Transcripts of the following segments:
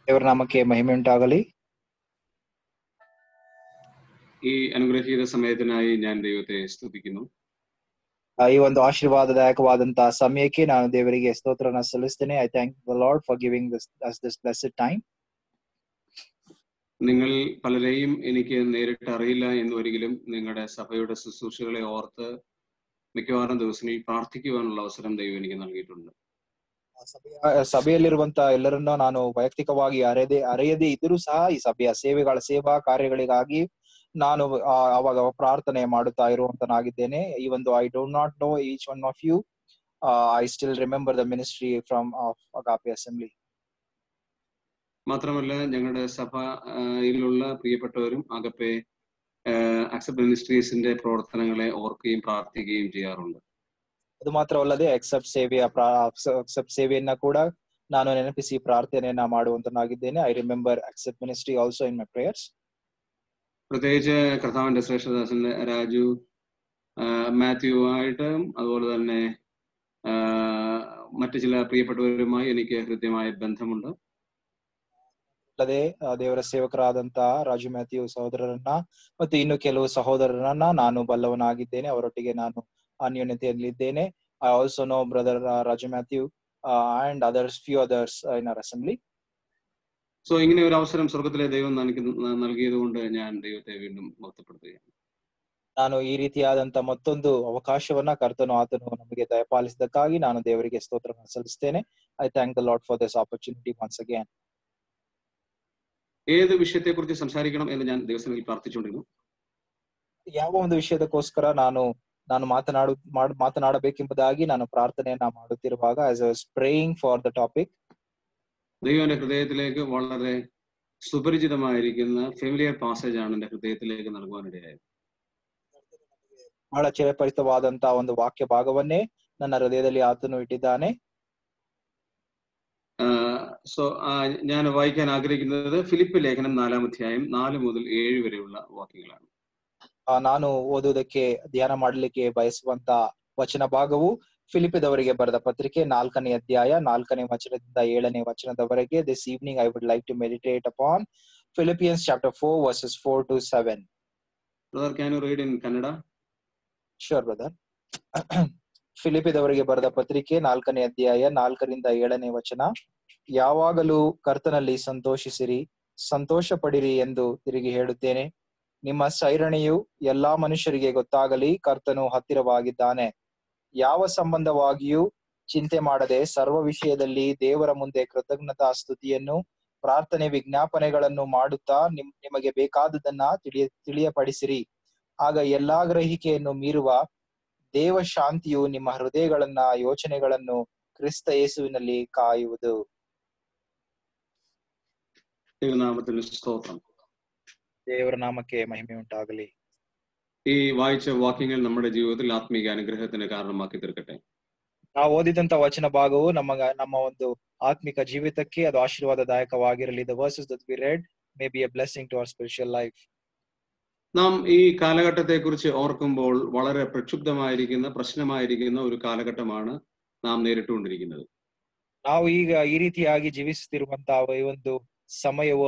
ದೇವರ ನಾಮಕ್ಕೆ ಮಹಿಮೆ ಉಂಟಾಗಲಿ. ಈ ಅನುಗ್ರಹೀತ ಸಮಯത്തിനായി ഞാൻ ദൈവത്തെ സ്തുതിക്കുന്നു. ಈ ಒಂದು ಆಶೀರ್ವಾದದಾಯಕವಾದಂತಹ ಸಮಯಕ್ಕೆ ನಾನು ದೇವರಿಗೆ ಸ್ತೋತ್ರನ ಸಲ್ಲಿಸ್ತೇನೆ. I thank the Lord for giving this blessed time. നിങ്ങൾ പലരെയും എനിക്ക് നേരിട്ട് അറിയില്ല എന്നുവരികിലും നിങ്ങളുടെ സഭയുടെ ശുശ്രൂഷകളെ ഓർത്ത് മിക്കവാറും ദിവസങ്ങളിൽ പ്രാർത്ഥിക്കുവാനുള്ള അവസരം ദൈവം എനിക്ക് നൽകിയിട്ടുണ്ട്. ಸಭೆಯಲ್ಲಿರುವಂತಹ ಎಲ್ಲರನ್ನ ನಾನು ವೈಯಕ್ತಿಕವಾಗಿ ಅರೆಯದೇ ಇದ್ರೂ ಸಹ ಈ ಸಭೆಯ ಸೇವಾ ಕಾರ್ಯಗಳಿಗಾಗಿ ನಾನು ಅವಾಗ ಪ್ರಾರ್ಥನೆ ಮಾಡುತ್ತಾ ಇರುವಂತನಾಗಿದ್ದೇನೆ. ಈ ಒಂದು I don't not know each one of you, I still remember the ministry from Agape Assembly. മാത്രമല്ല ഞങ്ങളുടെ സഭയിലുള്ള പ്രിയപ്പെട്ടവരും അഗപ്പെ അക്സെപ്റ്റ് മിനിസ്ട്രീസിന്റെ പ്രവർത്തനങ്ങളെ ഓർക്കുകയും പ്രാർത്ഥിക്കുകയും ചെയ്യാറുണ്ട്. ಅದು ಮಾತ್ರವಲ್ಲದೆ ಅಕ್ಸೆಪ್ಟ್ ಸೇವೆಯನ್ನ ಕೂಡ ನಾನು ನೆನಪಿಸಿ ಪ್ರಾರ್ಥನೆಯನ್ನ ಮಾಡುವಂತನಾಗಿದ್ದೇನೆ. I remember accept ministry also in my prayers. പ്രത്യേകിച്ച് കർത്താവിന്റെ ശ്രേഷ്ഠദാസന്റെ രാജു മാത്യു ആയിട്ടും അതുപോലെ തന്നെ മറ്റു ചില പ്രിയപ്പെട്ടവരുമായി എനിക്ക് ഹൃദ്യമായ ബന്ധമുണ്ട്. ಅಲ್ಲದೆ ದೇವರ ಸೇವಕರಾದಂತಹ ರಾಜು ಮ್ಯಾಥ್ಯೂ ಸಹೋದರರನ್ನ ಮತ್ತು ಇನ್ನು ಕೆಲವು ಸಹೋದರರನ್ನ ನಾನು ಬಲ್ಲವನಾಗಿದ್ದೇನೆ. ಅವರೊಟ್ಟಿಗೆ ನಾನು ಅನ್ಯೋನ್ಯತೆಯಲ್ಲಿದ್ದೇನೆ. I also know brother Raju Mathew and few others in our assembly. So ഇങ്ങനെ ഒരു അവസരം സ്വർഗത്തിലെ ദൈവം നൽകിയത് കൊണ്ട് ഞാൻ ദൈവത്തെ വീണ്ടും മഹത്വപ്പെടുത്തുകയാണ്. ನಾನು ಈ ರೀತಿಯಾದಂತ ಮತ್ತೊಂದು ಅವಕಾಶವನ್ನ ಆತನು ನಮಗೆ ದಯಪಾಲಿಸಿದ್ದಕ್ಕಾಗಿ ನಾನು ದೇವರಿಗೆ ಸ್ತೋತ್ರವನ್ನು ಸಲ್ಲಿಸ್ತೇನೆ. I thank the Lord for this opportunity once again. ഏത് വിഷയത്തെ കുറിച്ച് സംസാരിക്കണം എന്ന് ഞാൻ ദിവസങ്ങളിൽ പ്രാർത്ഥിച്ചുകൊണ്ടിരുന്നു. ಯಾವ ಒಂದು ವಿಷಯದಕ್ಕೋಸ್ಕರ ನಾನು ಮಾತನಾಡಬೇಕೆಂಬುದಾಗಿ ನಾನು ಪ್ರಾರ್ಥನೆಯನ್ನ ಮಾಡುತ್ತಿರುವಾಗ as I was praying for the topic, ദൈവന്റെ ഹൃദയത്തിലേക്ക് വളരെ സുപരിചിതമായിരിക്കുന്ന ഫെമിലിയർ പാസേജ് ആണ് എന്റെ ഹൃദയത്തിലേക്ക് നൽകുവാനിടയായത്. ಬಹಳ ಚಿರಪರಿಚಿತವಾದಂತಹ ಒಂದು ವಾಕ್ಯ ಭಾಗವನ್ನೇ ನನ್ನ ಹೃದಯದಲ್ಲಿ ಆತನು ಇಟ್ಟಿದ್ದಾನೆ. സോ ഞാൻ വായിക്കാൻ ആഗ്രഹിക്കുന്നത് ഫിലിപ്പ് ലേഖനം 4-ാം അധ്യായം 4 മുതൽ 7 വരെയുള്ള വാക്യങ്ങളാണ്. ನಾನು ಓದುವುದಕ್ಕೆ ಧ್ಯಾನ ಮಾಡಲಿಕ್ಕೆ ಬಯಸುವಂತ ವಚನ ಭಾಗವು ಫಿಲಿಪಿದವರಿಗೆ ಬರೆದ ಪತ್ರಿಕೆ 4ನೇ ಅಧ್ಯಾಯ 4ನೇ ವಚನದಿಂದ 7ನೇ ವಚನದವರೆಗೆ. This evening I would like to meditate upon Philippians chapter 4 verses 4 to 7. Brother, can you read in Kannada? Sure, brother. ಫಿಲಿಪಿದವರಿಗೆ ಬರೆದ ಪತ್ರಿಕೆ 4ನೇ ಅಧ್ಯಾಯ 4ರಿಂದ 7ನೇ ವಚನ. ಯಾವಾಗಲೂ ಕರ್ತನಲ್ಲಿ ಸಂತೋಷಿಸಿರಿ, ಸಂತೋಷ ಪಡಿರಿ ಎಂದು ತಿರುಗಿ ಹೇಳುತ್ತೇನೆ. ನಿಮ್ಮ ಸೈರಣೆಯು ಎಲ್ಲಾ ಮನುಷ್ಯರಿಗೆ ಗೊತ್ತಾಗಲಿ, ಕರ್ತನು ಹತ್ತಿರವಾಗಿದ್ದಾನೆ. ಯಾವ ಸಂಬಂಧವಾಗಿಯೂ ಚಿಂತೆ ಮಾಡದೆ ಸರ್ವ ವಿಷಯದಲ್ಲಿ ದೇವರ ಮುಂದೆ ಕೃತಜ್ಞತಾ ಸ್ತುತಿಯನ್ನು ಪ್ರಾರ್ಥನೆ ವಿಜ್ಞಾಪನೆಗಳನ್ನು ಮಾಡುತ್ತಾ ನಿಮಗೆ ಬೇಕಾದುದನ್ನ ತಿಳಿಯಪಡಿಸಿರಿ. ಆಗ ಎಲ್ಲಾ ಗ್ರಹಿಕೆಯನ್ನು ಮೀರುವ ದೇವ ಶಾಂತಿಯು ನಿಮ್ಮ ಹೃದಯಗಳನ್ನ ಯೋಚನೆಗಳನ್ನು ಕ್ರಿಸ್ತ ಯೇಸುವಿನಲ್ಲಿ ಕಾಯುವುದು. ದೇವರ ನಾಮಕ್ಕೆ ಮಹಿಮೆ ಉಂಟಾಗಲಿ. ഈ വായിച്ച വാക്യങ്ങൾ നമ്മുടെ ജീവിതത്തിൽ ആത്മീയ അനുഗ്രഹത്തിന് കാരണമാക്കി തീർക്കട്ടെ. ನಾವು ಓದಿದಂತ ವಚನ ಭಾಗವು ನಮ್ಮ ಒಂದು ಆತ್ಮಿಕ ಜೀವಿತಕ್ಕೆ ಅದು ಆಶೀರ್ವಾದದಾಯಕವಾಗಿರಲಿ. The verses that we read may be a blessing to our spiritual life. നാം ഈ കാലഘട്ടത്തെ കുറിച്ച് ഓർക്കുമ്പോൾ വളരെ പ്രക്ഷുബ്ധമായിരിക്കുന്ന പ്രശ്നമായിരിക്കുന്ന ഒരു കാലഘട്ടമാണ് നാം നേരിട്ടുകൊണ്ടിരിക്കുന്നത്. ನಾವು ಈಗ ಈ ರೀತಿಯಾಗಿ ಜೀವಿಸುತ್ತಿರುವಂತಹ ಈ ಒಂದು ಸಮಯವು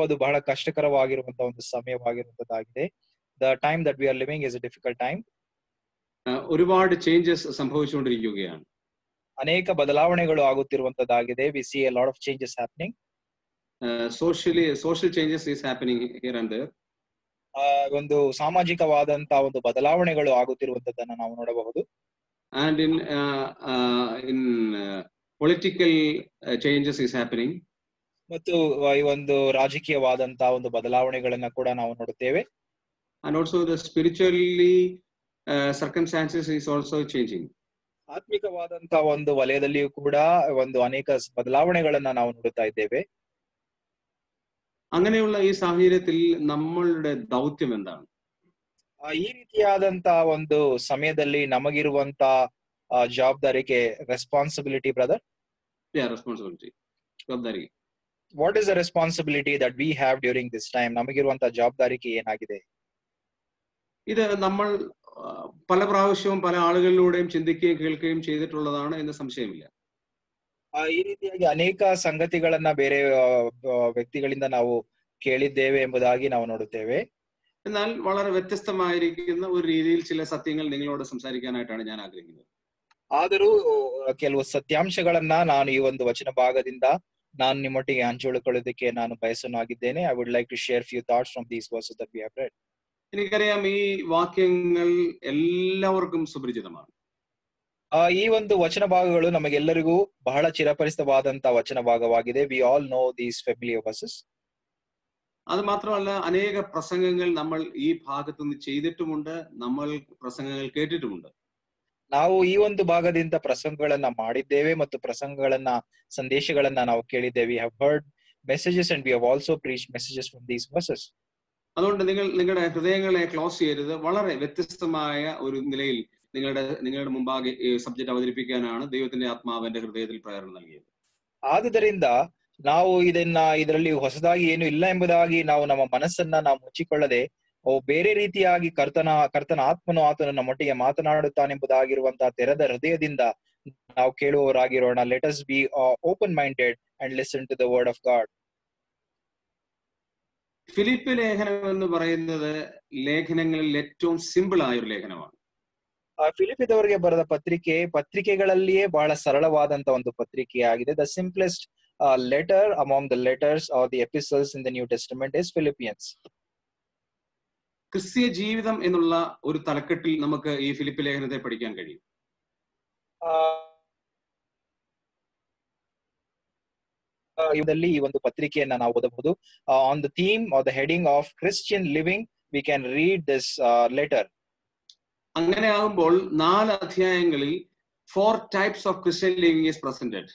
ಅದು ಬಹಳ ಕಷ್ಟಕರವಾಗಿರುವಂತಹ ಒಂದು ಸಮಯವಾಗಿರುವಂತದ್ದಾಗಿದೆ. The time that we are living is a difficult time. ഒരുപാട് ചേഞ്ചസ് സംഭവിച്ചുകൊണ്ടിരിക്കുകയാണ്. ಅನೇಕ ಬದಲಾವಣೆಗಳು ಆಗುತ್ತಿರುವಂತದ್ದಾಗಿದೆ. We see a lot of changes happening. social changes is happening here and there. ಒಂದು ಸಾಮಾಜಿಕವಾದಂತಹ ಒಂದು ಬದಲಾವಣೆಗಳು ಆಗುತ್ತಿರುವಂತದ್ದನ್ನ ನಾವು ನೋಡಬಹುದು. And in political changes is happening. ಮತ್ತು ಈ ಒಂದು ರಾಜಕೀಯವಾದಂತಹ ಒಂದು ಬದಲಾವಣೆಗಳನ್ನ ಕೂಡ ನಾವು ನೋಡುತ್ತೇವೆ. And also the spiritually circumstances is also changing. ಆತ್ಮಿಕವಾದಂತಹ ಒಂದು ವಲಯದಲ್ಲಿಯೂ ಕೂಡ ಒಂದು ಅನೇಕ ಬದಲಾವಣೆಗಳನ್ನ ನಾವು ನೋಡುತ್ತಾ ಇದ್ದೇವೆ. അങ്ങനെയുള്ള ഈ സാഹചര്യത്തിൽ നമ്മളുടെ ദൗത്യം എന്താണ്? ಈ ರೀತಿಯಾದಂತಹ ಒಂದು ಸಮಯದಲ್ಲಿ ನಮಗಿರುವಂತ ಜವಾಬ್ದಾರಿಕೆ ರೆಸ್ಪಾನ್ಸಿಬಿಲಿಟಿ ಬ್ರದರ್. ಜವಾಬ್ದಾರಿ. What is the responsibility that we have during this time? ನಮಗಿರುವಂತಹ ಜವಾಬ್ದಾರಿಕೆ ಏನಾಗಿದೆ? ഇത് നമ്മൾ പല പ്രാവശ്യവും പല ആളുകളിലൂടെയും ചിന്തിക്കുകയും കേൾക്കുകയും ചെയ്തിട്ടുള്ളതാണ് എന്ന് സംശയമില്ല. ಈ ರೀತಿಯಾಗಿ ಅನೇಕ ಸಂಗತಿಗಳನ್ನ ಬೇರೆ ವ್ಯಕ್ತಿಗಳಿಂದ ನಾವು ಕೇಳಿದ್ದೇವೆ ಎಂಬುದಾಗಿ ನಾವು ನೋಡುತ್ತೇವೆ. എന്നാൽ വളരെ വ്യത്യസ്തമായിരിക്കുന്ന ഒരു രീതിയിൽ ചില സത്യങ്ങൾ നിങ്ങളോട് സംസാരിക്കാനായിട്ടാണ് ഞാൻ ആഗ്രഹിക്കുന്നത്. ಆದರೂ ಕೆಲವು ಸತ್ಯಾಂಶಗಳನ್ನ ನಾನು ಈ ಒಂದು ವಚನ ಭಾಗದಿಂದ ನಾನು ನಿಮ್ಮೊಟ್ಟಿಗೆ ಹಂಚಿಕೊಳ್ಳೋದಕ್ಕೆ ನಾನು ಬಯಸನಾಗಿದ್ದೇನೆ. I would like to share few thoughts from these verses that we have read. എനിക്കറിയാം ഈ വാക്യങ്ങൾ എല്ലാവർക്കും സുപരിചിതമാണ്. ಈ ಒಂದು ವಚನ ಭಾಗಗಳು ನಮಗೆಲ್ಲರಿಗೂ ಬಹಳ ಚಿರಪರಿಚಿತವಾದಂತ ವಚನ ಭಾಗವಾಗಿದೆ. We all know these familiar versus. അത് മാത്രമല്ല, അനേക പ്രസംഗങ്ങൾ നമ്മൾ ഈ ഭാഗത്തു നിന്ന് ചെയ്തിട്ടുമുണ്ട്, നമ്മൾ പ്രസംഗങ്ങൾ കേട്ടിട്ടുമുണ്ട്. ನಾವು ಈ ಒಂದು ಭಾಗದಿಂದ ಪ್ರಸಂಗಗಳನ್ನ ಮಾಡಿದ್ದೇವೆ ಮತ್ತು ಪ್ರಸಂಗಗಳನ್ನ ಸಂದೇಶಗಳನ್ನ ನಾವು ಕೇಳಿದ್ದೇವೆ. We have heard messages and we have also preached messages from these versus. അതുകൊണ്ട് നിങ്ങളുടെ ഹൃദയങ്ങളെ ക്ലോസ് ചെയ്യരുത്. വളരെ വ്യത്യസ്തമായ ഒരു നിലയിൽ നിങ്ങളുടെ മുമ്പാകെ സബ്ജക്ട് അവതരിപ്പിക്കാനാണ് ദൈവത്തിന്റെ ആത്മാവ് എന്റെ ഹൃദയത്തിൽ പ്രേരണ നൽകിയത്. ಆದುದರಿಂದ ನಾವು ಇದರಲ್ಲಿ ಹೊಸದಾಗಿ ಏನು ಇಲ್ಲ ಎಂಬುದಾಗಿ ನಾವು ನಮ್ಮ ಮನಸ್ಸನ್ನ ನಾವು ಮುಚ್ಚಿಕೊಳ್ಳದೆ ಬೇರೆ ರೀತಿಯಾಗಿ ಕರ್ತನ ಆತ್ಮನು ಆತನು ನಮ್ಮೊಟ್ಟಿಗೆ ಮಾತನಾಡುತ್ತಾನೆಂಬುದಾಗಿರುವಂತಹ ತೆರೆದ ಹೃದಯದಿಂದ ನಾವು ಕೇಳುವವರಾಗಿರೋಣ. Let us be open minded and listen to the word of God. Philip ലേഖനം എന്ന് പറയുന്നത് ലേഖനങ്ങളിൽ ഏറ്റവും സിമ്പിൾ ആയ ഒരു ലേഖനമാണ്. ಫಿಲಿಪಿದವರಿಗೆ ಬರೆದ ಪತ್ರಿಕೆಗಳಲ್ಲಿಯೇ ಬಹಳ ಸರಳವಾದಂತ ಒಂದು ಪತ್ರಿಕೆಯಾಗಿದೆ. The simplest letter among the letters or the epistles in the New Testament is Philippians. ക്രിസ്തീയ ജീവിതം എന്നുള്ള ഒരു തലക്കെട്ടിൽ നമുക്ക് ഈ ഫിലിപ്പ് ലേഖനത്തെ പഠിക്കാൻ കഴിയും. ಇದರಲ್ಲಿ ಈ ಒಂದು ಪತ್ರಿಕೆಯನ್ನ ನಾವು ಓದಬಹುದು. On the theme are the heading of Christian living we can read this letter. അങ്ങനെ ആകുമ്പോൾ 4 അധ്യായങ്ങളിൽ 4 types of Christian living is presented.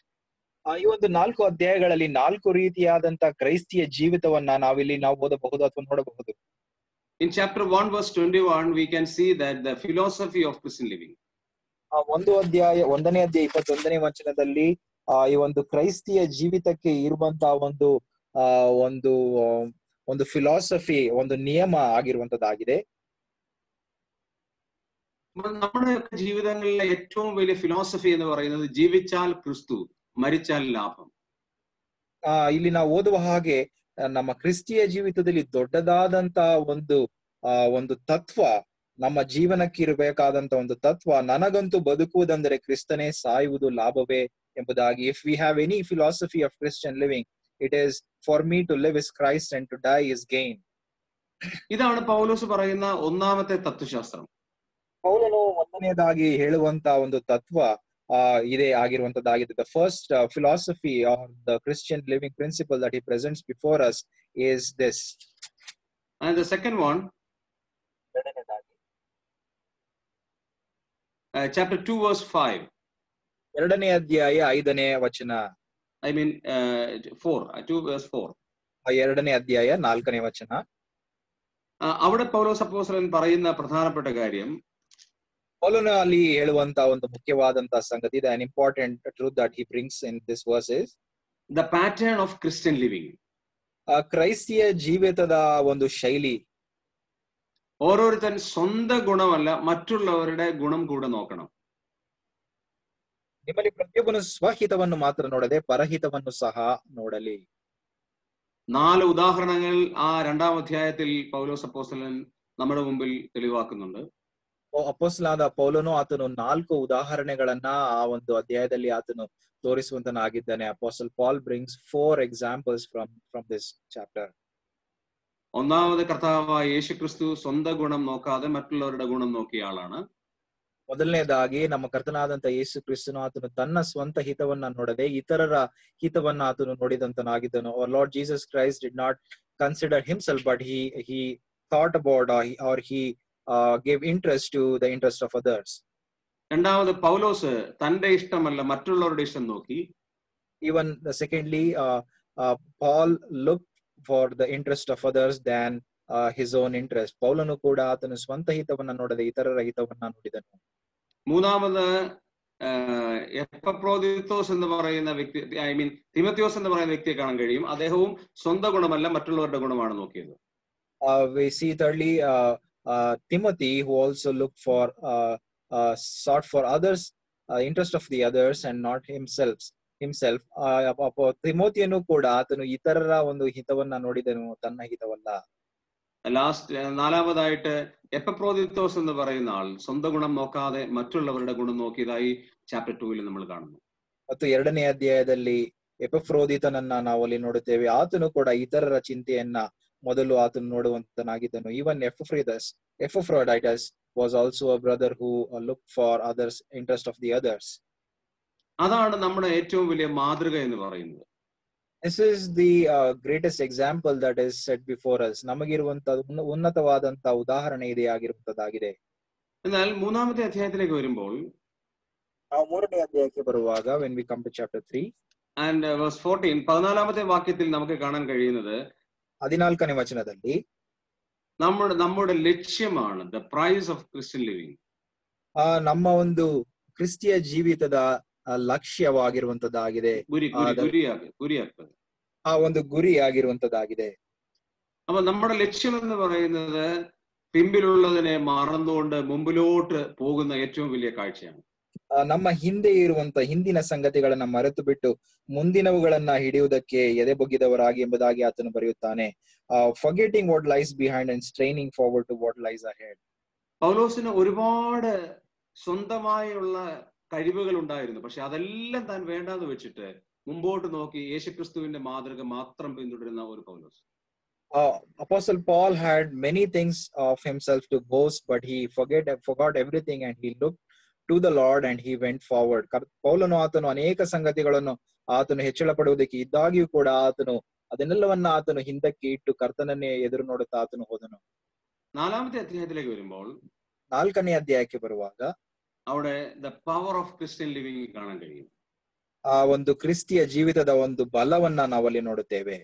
ಈ ಒಂದು 4 ಅಧ್ಯಾಯಗಳಲ್ಲಿ 4 ರೀತಿಯಾದಂತ ಕ್ರೈಸ್ತಿಯ ಜೀವಿತವನ್ನ ನಾವು ಓದಬಹುದು ಅಥವಾ ನೋಡಬಹುದು. In chapter 1 verse 21 we can see that the philosophy of Christian living. 1ನೇ ಅಧ್ಯಾಯ 21ನೇ ವಚನದಲ್ಲಿ ಈ ಒಂದು ಕ್ರೈಸ್ತಿಯ ಜೀವಿತಕ್ಕೆ ಇರುವಂತಹ ಒಂದು ಫಿಲಾಸಫಿ, ಒಂದು ನಿಯಮ ಆಗಿರುವಂತದ್ದಾಗಿದೆ. നമ്മുടെ ജീവിതങ്ങളിലെ ഏറ്റവും വലിയ ഫിലോസഫി എന്ന് പറയുന്നത് ജീവിച്ചാൽ ക്രിസ്തു, മരിച്ചാൽ ലാഭം. ಇಲ್ಲಿ ನಾವು ಓದುವ ಹಾಗೆ ನಮ್ಮ ಕ್ರಿಸ್ತಿಯ ಜೀವಿತದಲ್ಲಿ ದೊಡ್ಡದಾದಂತ ಒಂದು ತತ್ವ, ನಮ್ಮ ಜೀವನಕ್ಕೆ ಇರಬೇಕಾದಂತ ಒಂದು ತತ್ವ, ನನಗಂತೂ ಬದುಕುವುದಂದರೆ ಕ್ರಿಸ್ತನೇ, ಸಾಯುವುದು ಲಾಭವೇ ಎಂಬುದಾಗಿ. If we have any philosophy of Christian living, it is for me to live is Christ and to die is gain. ഇതാണ് പൗലോസ് പറയുന്ന ഒന്നാമത്തെ തത്വശാസ്ത്രം. ಪೌಲನು ಒಂದನೇದಾಗಿ ಹೇಳುವಂತ ಒಂದು ತತ್ವ ಇದೇ ಆಗಿರುವಂತದ್ದಾಗಿದೆ. The first philosophy or the Christian living principle that he presents before us is this. And the second one, chapter 2 verse 5. 2ನೇ ಅಧ್ಯಾಯ 5ನೇ ವಚನ. I mean 2 verse 4. 2ನೇ ಅಧ್ಯಾಯ 4ನೇ ವಚನ. അവിടെ പൗലോസ് അപ്പോസ്തലൻ പറയുന്ന പ്രധാനപ്പെട്ട കാര്യം, ಪೌಲನು ಅಲ್ಲಿ ಹೇಳುವಂತ ಒಂದು ಮುಖ್ಯವಾದಂತ ಸಂಗತಿ, an important truth that he brings in this verse is the pattern of Christian living. ಕ್ರೈಸ್ತಿಯ ಜೀವಿತದ ಒಂದು ಶೈಲಿ. ഓരോരുത്തൻ സ്വന്തം ഗുണമല്ല മറ്റുള്ളവരുടെ ഗുണം കൂടെ നോക്കണം. ನಿಮ್ಮಲ್ಲಿ ಪ್ರತಿಯೊಬ್ಬನು ಸ್ವಹಿತವನ್ನು ಮಾತ್ರ ನೋಡದೆ ಪರಹಿತವನ್ನು ಸಹ ನೋಡಲಿ. 4 ഉദാഹരണങ്ങൾ ആ 2ാം അധ്യായത്തിൽ പൗലോസ് അപ്പോസ്തലൻ നമ്മുടെ മുമ്പിൽ തെളിവാക്കുന്നുണ്ട്. ಅಪೊಸ್ತಲನಾದ ಪೌಲನು ಆತನು 4 ಉದಾಹರಣೆಗಳನ್ನ ಆ ಒಂದು ಅಧ್ಯಾಯದಲ್ಲಿ ಆತನು ತೋರಿಸುವಂತನಾಗಿದ್ದಾನೆ. ಅಪೊಸ್ತಲ್ Pal brings 4 examples from this chapter. ഒന്നാമത് കർത്താവായ യേശുക്രിസ്തു സ്വന്തം ഗുണം നോക്കാതെ മറ്റുള്ളവരുടെ ഗുണം നോക്കിയ ആളാണ്. ಮೊದಲನೇದಾಗಿ ನಮ್ಮ ಕರ್ತನಾದಂತ ಯೇಸು ಕ್ರಿಸ್ತನು ಆತನು ತನ್ನ ಸ್ವಂತ ಹಿತವನ್ನ ನೋಡದೆ ಇತರರ ಹಿತವನ್ನ ಆತನು ನೋಡಿದಂತನಾಗಿದ್ದನು. Our Lord Jesus Christ did not consider himself, but he thought about or he gave interest to the interest of others. രണ്ടാമത് പൗലോസ് തന്റെ ഇഷ്ടമല്ല മറ്റുള്ളവരുടെ ഇഷ്ടം നോക്കി. Even secondly, Paul looked for the interest of others than his own interest. ಪೌಲನು ಕೂಡ ಆತನು ಸ್ವಂತ ಹಿತವನ್ನ ನೋಡದೆ ಇತರರ ಹಿತವನ್ನ ನೋಡಿದನು. മൂന്നാമത് എപ്പഫ്രോദിത്തോസ് എന്ന് പറയുന്ന വ്യക്തി, ഐ മീൻ തിമോഥെയോസ് എന്ന് പറയുന്ന വ്യക്തിയെ കാണാൻ കഴിയും. അദ്ദേഹവും സ്വന്തം ഗുണമല്ല മറ്റുള്ളവരുടെ ഗുണമാണ് നോക്കിയത്. We see thirdly Timothy, who also looked for sought for others, interest of the others and not himself. himself. ತಿಮೋತಿಯನ್ನು ಕೂಡ ಆತನು ಇತರರ ಒಂದು ಹಿತವನ್ನ ನೋಡಿದನು, ತನ್ನ ಹಿತವಲ್ಲ. ലാസ്റ്റ് നാലാമതായിട്ട് എപ്പപ്രോദിത്തോസ് എന്ന് പറയുന്ന ആൾ സ്വന്തം ഗുണം നോക്കാതെ മറ്റുള്ളവരുടെ ഗുണം നോക്കിയതായി ചാപ്റ്റർ 2 നമ്മൾ കാണുന്നു. ಮತ್ತು 2ನೇ ಅಧ್ಯಾಯದಲ್ಲಿ ಎಪಫ್ರೋದಿತನನ್ನ ನಾವು ಅಲ್ಲಿ ನೋಡುತ್ತೇವೆ. ಆತನು ಕೂಡ ಇತರರ ಚಿಂತೆಯನ್ನ ಮೊದಲು ಆತನು ನೋಡುವಂತನಾಗಿದ್ದನು. Even Epaphroditus was also a brother who looked for others interest of the others. അതാണ് നമ്മുടെ ഏറ്റവും വലിയ മാതൃക എന്ന് പറയുന്നത്. This is the greatest example that is set before us. ನಮಗಿರುವಂತ ಉನ್ನತವಾದಂತ ಉದಾಹರಣೆ ಇದೆ ಆಗಿರುವಂತದ್ದಾಗಿದೆ. എന്നാൽ മൂന്നാമത്തെ അധ്യായത്തിലേക്ക് വരുമ്പോൾ, ನಾವು 3ನೇ ಅಧ್ಯಾಯಕ್ಕೆ ಬರುವಾಗ, when we come to chapter 3 and verse 14, 14ാമത്തെ വാക്യത്തിൽ നമുക്ക് കാണാൻ കഴിയുന്നത് 14ನೇ ವಚನದಲ್ಲಿ നമ്മുടെ ലക്ഷ്യമാണ് the price of Christian living. ನಮ್ಮ ಒಂದು ಕ್ರಿಸ್ತಿಯ ಜೀವಿತದ ಲಕ್ಷ್ಯವಾಗಿರುವಂತದ್ದಾಗಿದೆ, ಆ ಒಂದು ಗುರಿ ಆಗಿರುವಂತದ್ದಾಗಿದೆ. അപ്പൊ നമ്മുടെ ലക്ഷ്യം എന്ന് പറയുന്നത് പിമ്പിലുള്ളതിനെ മറന്നുകൊണ്ട് മുമ്പിലോട്ട് പോകുന്ന ഏറ്റവും വലിയ കാഴ്ചയാണ്. ನಮ್ಮ ಹಿಂದೆ ಇರುವಂತ ಹಿಂದಿನ ಸಂಗತಿಗಳನ್ನ ಮರೆತು ಬಿಟ್ಟು ಮುಂದಿನವುಗಳನ್ನ ಹಿಡಿಯುವುದಕ್ಕೆ ಎದೆ ಬೊಗ್ಗಿದವರಾಗಿ ಎಂಬುದಾಗಿ ಆತನು ಬರೆಯುತ್ತಾನೆ. forgetting what lies behind and straining forward to what lies ahead. പൗലോസിന് ഒരുപാട് സ്വന്തമായുള്ള കഴിവുകൾ ഉണ്ടായിരുന്നു. പക്ഷെ അതെല്ലാം താൻ വേണ്ടാന്ന് വെച്ചിട്ട് മുമ്പോട്ട് നോക്കി യേശുക്രിസ്തുവിന്റെ മാതൃക മാത്രം പിന്തുടരുന്ന ഒരു പൗലോസ്. Apostle Paul had many things of himself to boast, but he forgot everything and he looked to the Lord and he went forward. ಪೌಲನು ಆತನು ಅನೇಕ ಸಂಗತಿಗಳನ್ನು ಆತನು ಹೆಚ್ಚಳ ಪಡುವುದಕ್ಕೆ ಇದ್ದಾಗಿಯೂ ಕೂಡ ಆತನು ಅದನ್ನೆಲ್ಲವನ್ನ ಆತನು ಹಿಂದಕ್ಕೆ ಇಟ್ಟು ಕರ್ತನನ್ನೇ ಎದುರು ನೋಡುತ್ತಾ ಆತನು ಹೋದನು. 4ാമത്തെ അധ്യായത്തിലേക്ക് വരുമ്പോൾ, 4ನೇ ಅಧ್ಯಾಯಕ್ಕೆ ಬರುವಾಗ അവിടെ the power of Christian living കാണാൻ കഴിയും. ಆ ಒಂದು ಕ್ರಿಸ್ತಿಯ ಜೀವಿತದ ಒಂದು ಬಲವನ್ನ ನಾವಲ್ಲಿ ನೋಡುತ್ತೇವೆ.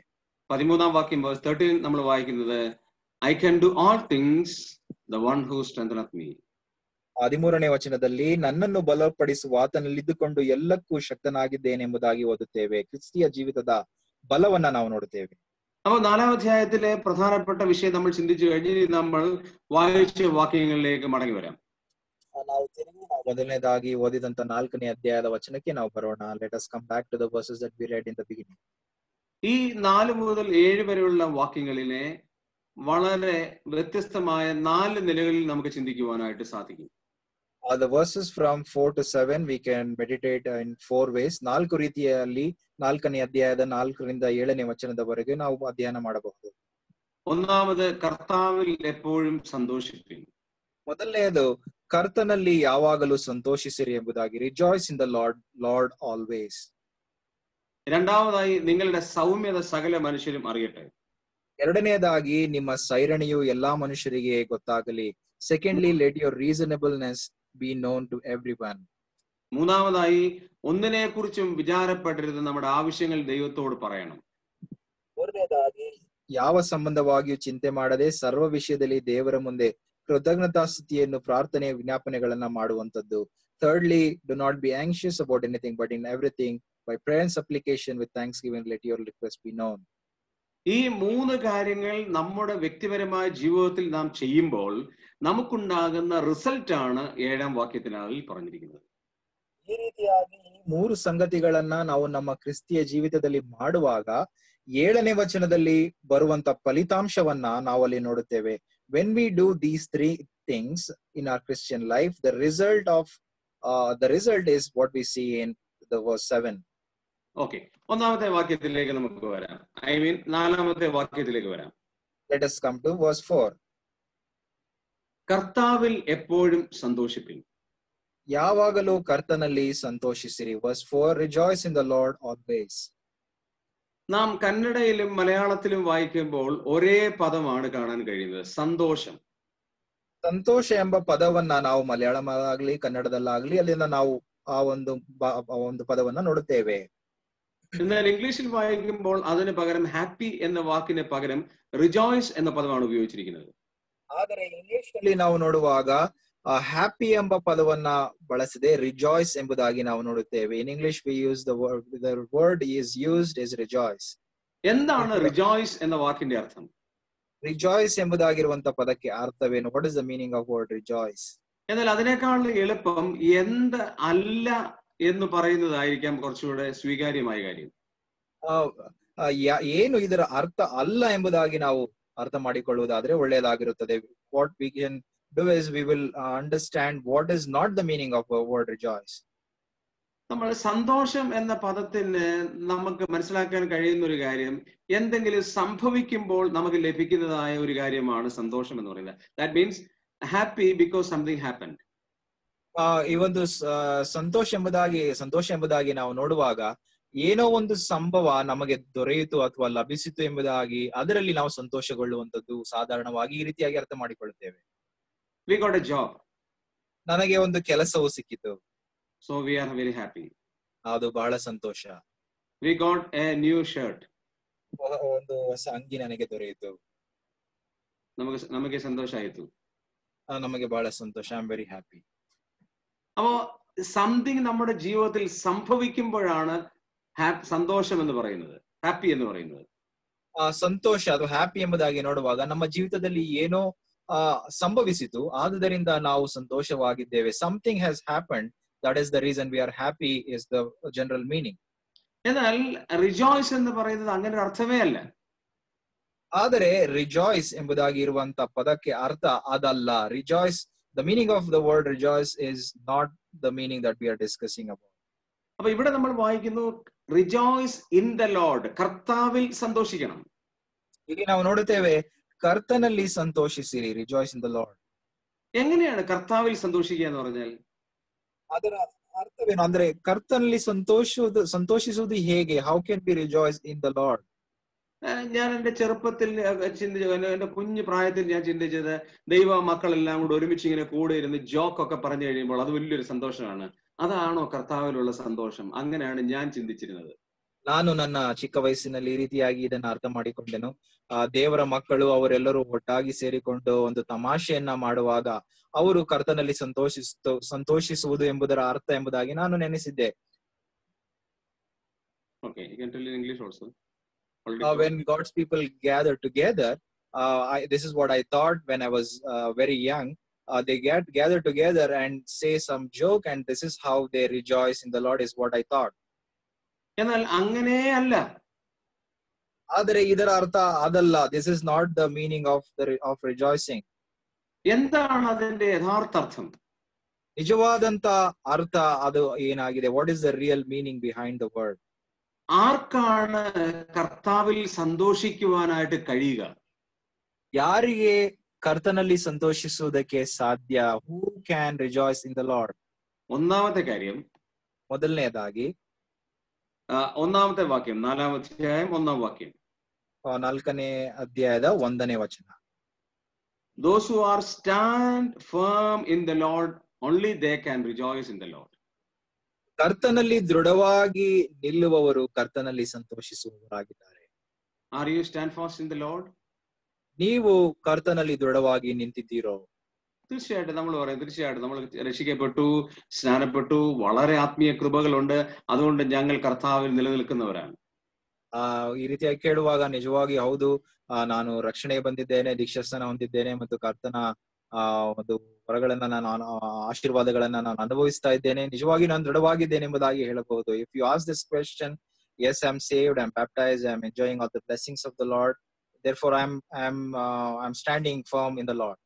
13ാം വാക്യം verse 13 നമ്മൾ വായിക്കുന്നത്, I can do all things the one who strengtheneth me. 13ನೇ ವಚನದಲ್ಲಿ ನನ್ನನ್ನು ಬಲಪಡಿಸುವ ಆತನಲ್ಲಿದ್ದುಕೊಂಡು ಎಲ್ಲಕ್ಕೂ ಶಕ್ತನಾಗಿದ್ದೇನೆ ಎಂಬುದಾಗಿ ಓದುತ್ತೇವೆ. ಕ್ರಿಸ್ತಿಯ ಜೀವಿತದ ബലവನ್ನ ನಾವು ನೋಡುತ್ತೇವೆ. അപ്പോൾ 4ാം അധ്യായത്തിലെ പ്രധാനപ്പെട്ട വിഷയം നമ്മൾ ചിന്തിച്ചു കഴിഞ്ഞ് നമ്മൾ വായിച്ച വാക്യങ്ങളിലേക്ക് മടങ്ങി വരാം. ನಾವು ಮೊದಲನೇದಾಗಿ ಓದಿದಂತ 4ನೇ ಅಧ್ಯಾಯದ ವಚನಕ್ಕೆ ನಾವು ಬರೋಣ. Let us come back to the verses that we read in the beginning. ഈ 4 മുതൽ 7 വരെയുള്ള വാക്യങ്ങളിലെ വളരെ വ്യത്യസ്തമായ 4 നിലകളിൽ നമുക്ക് ചിന്തിക്കുവാനായിട്ട് സാധിക്കും. The verses from 4 to 7 we can meditate in 4 ways. 4 ರೀತಿಯಲ್ಲಿ 4ನೇ ಅಧ್ಯಾಯದ 4ರಿಂದ 7ನೇ ವಚನದವರೆಗೆ ನಾವು ಅಧ್ಯಯನ ಮಾಡಬಹುದು. ഒന്നാമത് കർത്താവിൽ എപ്പോഴും സന്തോഷിപ്പിൻ. ಮೊದಲನೆಯದು ಕರ್ತನಲ್ಲಿ ಯಾವಾಗಲೂ ಸಂತೋಷಿಸಿರಿ ಎಂಬುದಾಗಿ. Rejoice in the Lord always. രണ്ടാമതായി നിങ്ങളുടെ സൗമ്യത സകല മനുഷ്യരും അറിയട്ടെ. ಎರಡನೆಯದಾಗಿ ನಿಮ್ಮ ಸೈರಣೆಯು ಎಲ್ಲಾ ಮನುಷ್ಯರಿಗೆ ಗೊತ್ತಾಗಲಿ. Secondly, let your reasonableness be known to everyone. മൂന്നാമതായി ഒന്നിനെ കുറിച്ചും വിചാരപ്പെടരുത്, നമ്മുടെ ആവശ്യങ്ങൾ ദൈവത്തോട് പറയണം. ಮೂರನೇದಾಗಿ ಯಾವ ಸಂಬಂಧವಾಗಿಯೂ ಚಿಂತೆ ಮಾಡದೆ ಸರ್ವ ವಿಷಯದಲ್ಲಿ ದೇವರ ಮುಂದೆ ಕೃತಜ್ಞತಾಸ್ತುತಿಯನ್ನು ಪ್ರಾರ್ಥನೆಯ ವಿಜ್ಞಾಪನೆಗಳನ್ನ ಮಾಡುವಂತದ್ದು. Thirdly, do not be anxious about anything, but in everything by prayer and supplication with thanksgiving let your request be known. ഈ 3 കാര്യങ്ങൾ നമ്മുടെ വ്യക്തിപരമായ ജീവിതത്തിൽ നാം ചെയ്യുമ്പോൾ നമുക്കുണ്ടാകുന്ന റിസൾട്ട് ആണ് 7ാം വാക്യത്തിനായി പറഞ്ഞിരിക്കുന്നത്. ಈ ರೀತಿಯಾಗಿ ಈ 3 ಸಂಗತಿಗಳನ್ನ ನಾವು ನಮ್ಮ ಕ್ರಿಸ್ತಿಯ ಜೀವಿತದಲ್ಲಿ ಮಾಡುವಾಗ 7ನೇ ವಚನದಲ್ಲಿ ಬರುವಂತ ಫಲಿತಾಂಶವನ್ನ ನಾವು ಅಲ್ಲಿ ನೋಡುತ್ತೇವೆ. When we do these 3 things in our Christian life, the result is what we see in the verse 7. Okay, ഒന്നാമത്തെ വാക്യത്തിലേക്ക് നമുക്ക് വരാം. 4ാമത്തെ വാക്യത്തിലേക്ക് വരാം. Let us come to verse 4. കർത്താവിൽ എപ്പോഴും സന്തോഷിപ്പിൻ. ಯಾವಾಗಲೂ ಕರ್ತನಲ್ಲಿ ಸಂತೋಷಿಸಿರಿ. Verse 4, rejoice in the Lord always. നാം കന്നഡയിലും മലയാളത്തിലും വായിക്കുമ്പോൾ ഒരേ പദമാണ് കാണാൻ കഴിയുന്നത്, സന്തോഷം. ಸಂತೋಷ ಎಂಬ ಪದವನ್ನ ನಾವು ಮಲಯಾಳಮಾಗಲಿ ಕನ್ನಡದಲ್ಲಾಗ್ಲಿ ಅಲ್ಲಿಂದ ನಾವು ಆ ಒಂದು ಪದವನ್ನ ನೋಡುತ್ತೇವೆ. എന്നാൽ ഇംഗ്ലീഷിൽ വായിക്കുമ്പോൾ അതിന് പകരം ഹാപ്പി എന്ന വാക്കിന് പകരം റിജോയ്സ് എന്ന പദമാണ് ഉപയോഗിച്ചിരിക്കുന്നത്. ಆದರೆ ಇಂಗ್ಲಿಷ್ ನಲ್ಲಿ ನಾವು ನೋಡುವಾಗ ಹ್ಯಾಪಿ ಎಂಬ ಪದವನ್ನ ಬಳಸದೆ ರಿಜಾಯ್ಸ್ ಎಂಬುದಾಗಿ ನಾವು ನೋಡುತ್ತೇವೆ. In English we use the word is used is rejoice. എന്താണ് റിജോയ്സ് എന്ന വാക്കിന്റെ അർത്ഥം? റിജോയ്സ് ಎಂಬುದಾಗಿರುವಂತ ಪದಕ್ಕೆ ಅರ್ಥವೇನು? What is the meaning of word rejoice? എന്നാൽ അതിനേക്കാൾ എളുപ്പം എന്ത് അല്ല എന്ന് പറയുന്നതായിരിക്കാം കുറച്ചുകൂടെ സ്വീകാര്യമായ കാര്യം. ಏನು ಇದರ ಅರ್ಥ ಅಲ್ಲ ಎಂಬುದಾಗಿ ನಾವು ಅರ್ಥ ಮಾಡಿಕೊಳ್ಳುವುದಾದ್ರೆ ಒಳ್ಳೆಯದಾಗಿರುತ್ತದೆ. What we can do is we will understand what is not the meaning of the word rejoice. നമ്മൾ സന്തോഷം എന്ന പദത്തിന് നമുക്ക് മനസ്സിലാക്കാൻ കഴിയുന്ന ഒരു കാര്യം, എന്തെങ്കിലും സംഭവിക്കുമ്പോൾ നമുക്ക് ലഭിക്കുന്നതായ ഒരു കാര്യമാണ് സന്തോഷം എന്ന് പറയുന്നത്. That means happy because something happened. ಈ ಒಂದು ಸಂತೋಷ ಎಂಬುದಾಗಿ ನಾವು ನೋಡುವಾಗ ಏನೋ ಒಂದು ಸಂಭವ ನಮಗೆ ದೊರೆಯಿತು ಅಥವಾ ಲಭಿಸಿತು ಎಂಬುದಾಗಿ ಅದರಲ್ಲಿ ನಾವು ಸಂತೋಷಗೊಳ್ಳುವಂತದ್ದು ಸಾಧಾರಣವಾಗಿ ಈ ರೀತಿಯಾಗಿ ಅರ್ಥ ಮಾಡಿಕೊಳ್ಳುತ್ತೇವೆ. We got a job. ನನಗೆ ಒಂದು ಕೆಲಸವು ಸಿಕ್ಕಿತು. So we are very happy. ಅದು ಬಹಳ ಸಂತೋಷ. We got a new shirt. ಒಂದು ಹೊಸ ಅಂಗಿ ನನಗೆ ದೊರೆಯಿತು. ನಮಗೆ ಸಂತೋಷ ಆಯಿತು. ನಮಗೆ ಬಹಳ ಸಂತೋಷ. I am very happy. അപ്പോ സംതിങ് നമ്മുടെ ജീവിതത്തിൽ സംഭവിക്കുമ്പോഴാണ് സന്തോഷം എന്ന് പറയുന്നത്, ഹാപ്പി എന്ന് പറയുന്നത്. ಸಂತೋಷ ಅದು ಹ್ಯಾಪಿ ಎಂಬುದಾಗಿ ನೋಡುವಾಗ ನಮ್ಮ ಜೀವಿತದಲ್ಲಿ ಏನೋ ಸಂಭವಿಸಿತು, ಆದುದರಿಂದ ನಾವು ಸಂತೋಷವಾಗಿದ್ದೇವೆ. Something has happened, that is the reason we are happy is the general meaning. എന്നാൽ റിജോയ്സ് എന്ന് പറയുന്നത് അങ്ങനെ ഒരു ಅರ್ಥವೇ ಅಲ್ಲ. ಆದರೆ ರಿಜಾಯ್ಸ್ ಎಂಬುದಾಗಿ ಇರುವಂತ ಪದಕ್ಕೆ ಅರ್ಥ ಅದಲ್ಲ. Rejoice, the meaning of the word rejoice is not the meaning that we are discussing about. അപ്പൊ ഇവിടെ നമ്മൾ വായിക്കുന്നു റിജോയ്സ് ഇൻ ദ ലോർഡ്, കർത്താവിൽ സന്തോഷിക്കണം. ಇಲ್ಲಿ ನಾವು ನೋಡುತ್ತೇವೆ ಕರ್ತನಲ್ಲಿ ಸಂತೋಷಿಸಿರಿ, ರಿಜಾಯ್ಸ್ ಇನ್ ದ ಲಾರ್ಡ್. എങ്ങനെയാണ് കർത്താവിൽ സന്തോഷിക്കുക എന്ന് പറഞ്ഞാൽ? ಅದರ ಅರ್ಥವೇನು ಅಂದ್ರೆ ಕರ್ತನಲ್ಲಿ ಸಂತೋಷಿಸುವುದು ಹೇಗೆ? How can be rejoice in the lord? ഞാൻ എന്റെ ചെറുപ്പത്തിൽ എന്റെ കുഞ്ഞു പ്രായത്തിൽ ഞാൻ ചിന്തിച്ചത്, ദൈവ മക്കളെല്ലാം കൂടെ ഒരുമിച്ച് ഇങ്ങനെ കൂടെ ഇരുന്ന് ജോക്കൊക്കെ പറഞ്ഞു കഴിയുമ്പോൾ അത് വലിയൊരു സന്തോഷമാണ്. അതാണോ കർത്താവിലുള്ള സന്തോഷം? അങ്ങനെയാണ് ഞാൻ ചിന്തിച്ചിരുന്നത്. ನಾನು ನನ್ನ ಚಿಕ್ಕ ವಯಸ್ಸಿನಲ್ಲಿ ಈ ರೀತಿಯಾಗಿ ಇದನ್ನ ಅರ್ಥ ಮಾಡಿಕೊಂಡೆನು. ದೇವರ ಮಕ್ಕಳು ಅವರೆಲ್ಲರೂ ಒಟ್ಟಾಗಿ ಸೇರಿಕೊಂಡು ಒಂದು ತಮಾಷೆಯನ್ನ ಮಾಡುವಾಗ ಅವರು ಕರ್ತನಲ್ಲಿ ಸಂತೋಷಿಸುವುದು ಎಂಬುದರ ಅರ್ಥ ಎಂಬುದಾಗಿ ನಾನು ನೆನೆಸಿದ್ದೆ. Okay, you can tell in English also. When God's people gather together, this is what I thought when I was very young. They gather together and say some joke, and this is how they rejoice in the Lord, is what I thought. എന്നാൽ അങ്ങനെ അല്ല. ಆದರೆ ಇದರ ಅರ್ಥ ಅದಲ್ಲ. This is not the meaning of rejoicing. എന്താണ് അതിന്റെ യഥാർത്ഥ അർത്ഥം? ನಿಜವಾದಂತ ಅರ್ಥ ಅದು ಏನಾಗಿದೆ? What is the real meaning behind the word? ആർക്കാണ് കർത്താവിൽ സന്തോഷിക്കുവാനായിട്ട് കഴിയുക? ಯಾರಿಗೆ ಕರ್ತನಲ್ಲಿ ಸಂತೋಷಿಸುವುದಕ್ಕೆ ಸಾಧ್ಯ? Who can rejoice in the Lord? ഒന്നാമത്തെ കാര്യം, ಮೊದಲನೇದಾಗಿ ഒന്നാമത്തെ വാക്യം, 4-ാം അധ്യായം 1-ാം വാക്യം, 4ನೇ ಅಧ್ಯಾಯದ 1ನೇ ವಚನ. Those who are stand firm in the Lord, only they can rejoice in the Lord. ಕರ್ತನಲ್ಲಿ ದೃಢವಾಗಿ ನಿಲ್ಲುವವರು ಕರ್ತನಲ್ಲಿ ಸಂತೋಷಿಸುವವರಾಗಿದ್ದಾರೆ. Are you stand fast in the Lord? ನೀವು ಕರ್ತನಲ್ಲಿ ದೃಢವಾಗಿ ನಿಂತಿದ್ದೀರೋ? തീർച്ചയായിട്ടും നമ്മൾ പറയും, തീർച്ചയായിട്ടും നമ്മൾ രക്ഷിക്കപ്പെട്ടു, സ്നാനപ്പെട്ടു, വളരെ ആത്മീയ കൃപകളുണ്ട്, അതുകൊണ്ട് ഞങ്ങൾ കർത്താവിൽ നിലനിൽക്കുന്നവരാണ്. ಈ ರೀತಿಯಾಗಿ ಕೇಳುವಾಗ ನಿಜವಾಗಿ ಹೌದು, ನಾನು ರಕ್ಷಣೆ ಬಂದಿದ್ದೇನೆ, ದೀಕ್ಷಾಸ್ನಾನ ಹೊಂದಿದ್ದೇನೆ ಮತ್ತು ಕರ್ತನ ಒಂದು ವರಗಳನ್ನ ನಾನು ಆಶೀರ್ವಾದಗಳನ್ನ ನಾನು ಅನುಭವಿಸ್ತಾ ಇದ್ದೇನೆ, ನಿಜವಾಗಿ ನಾನು ದೃಢವಾಗಿದ್ದೇನೆ ಎಂಬುದಾಗಿ ಹೇಳಬಹುದು. If you ask this question, yes, I'm saved, I'm baptized, I'm enjoying all the blessings of the Lord, therefore I'm standing firm in the Lord.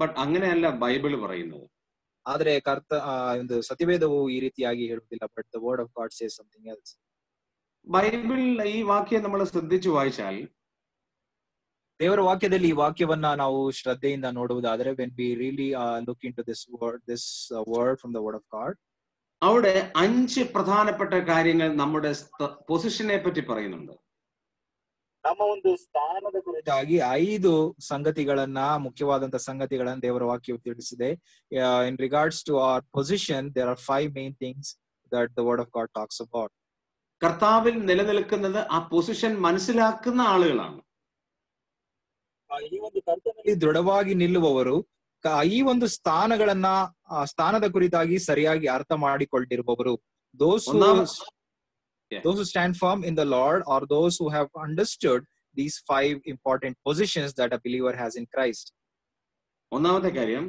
But അങ്ങനെയല്ല ബൈബിൾ പറയുന്നത്. ಆದ್ರೆ ಒಂದು ಸತ್ಯವೇದವು ಈ ರೀತಿಯಾಗಿ ಹೇಳುವುದಿಲ್ಲ. But the word of God says something else. Bible ഈ വാക്യം നമ്മൾ ശ്രദ്ധിച്ചു വായിച്ചാൽ, ದೇವರ ವಾಕ್ಯದಲ್ಲಿ ಈ ವಾಕ್ಯವನ್ನ ನಾವು ಶ್ರದ್ಧೆಯಿಂದ ನೋಡುವುದಾದ್ರೆ, when we really look into this word from the word of God, അവിടെ 5 പ്രധാനപ്പെട്ട കാര്യങ്ങൾ നമ്മുടെ പൊസിഷനെ പറ്റി പറയുന്നുണ്ട്. ನಮ್ಮ ಒಂದು ಸ್ಥಾನದ ಕುರಿತಾಗಿ 5 ಸಂಗತಿಗಳನ್ನ, ಮುಖ್ಯವಾದಂತಹ ಸಂಗತಿಗಳನ್ನ ದೇವರ ವಾಕ್ಯವು ತಿಳಿಸಿದೆ. In regards to our position, there are 5 main things that the word of God talks about. കർത്താവിൽ നിലനിൽക്കുന്നത് ആ പൊസിഷൻ മനസ്സിലാക്കുന്ന ആളുകളാണ്. ಈ ಒಂದು ಕರ್ತನಲ್ಲಿ ದೃಢವಾಗಿ ನಿಲ್ಲುವವರು ಈ ಒಂದು ಸ್ಥಾನದ ಕುರಿತಾಗಿ ಸರಿಯಾಗಿ ಅರ್ಥ ಮಾಡಿಕೊಂಡಿರುವವರು. Those who stand firm in the Lord are those who have understood these 5 important positions that a believer has in Christ. ഒന്നാമത്തെ കാര്യം,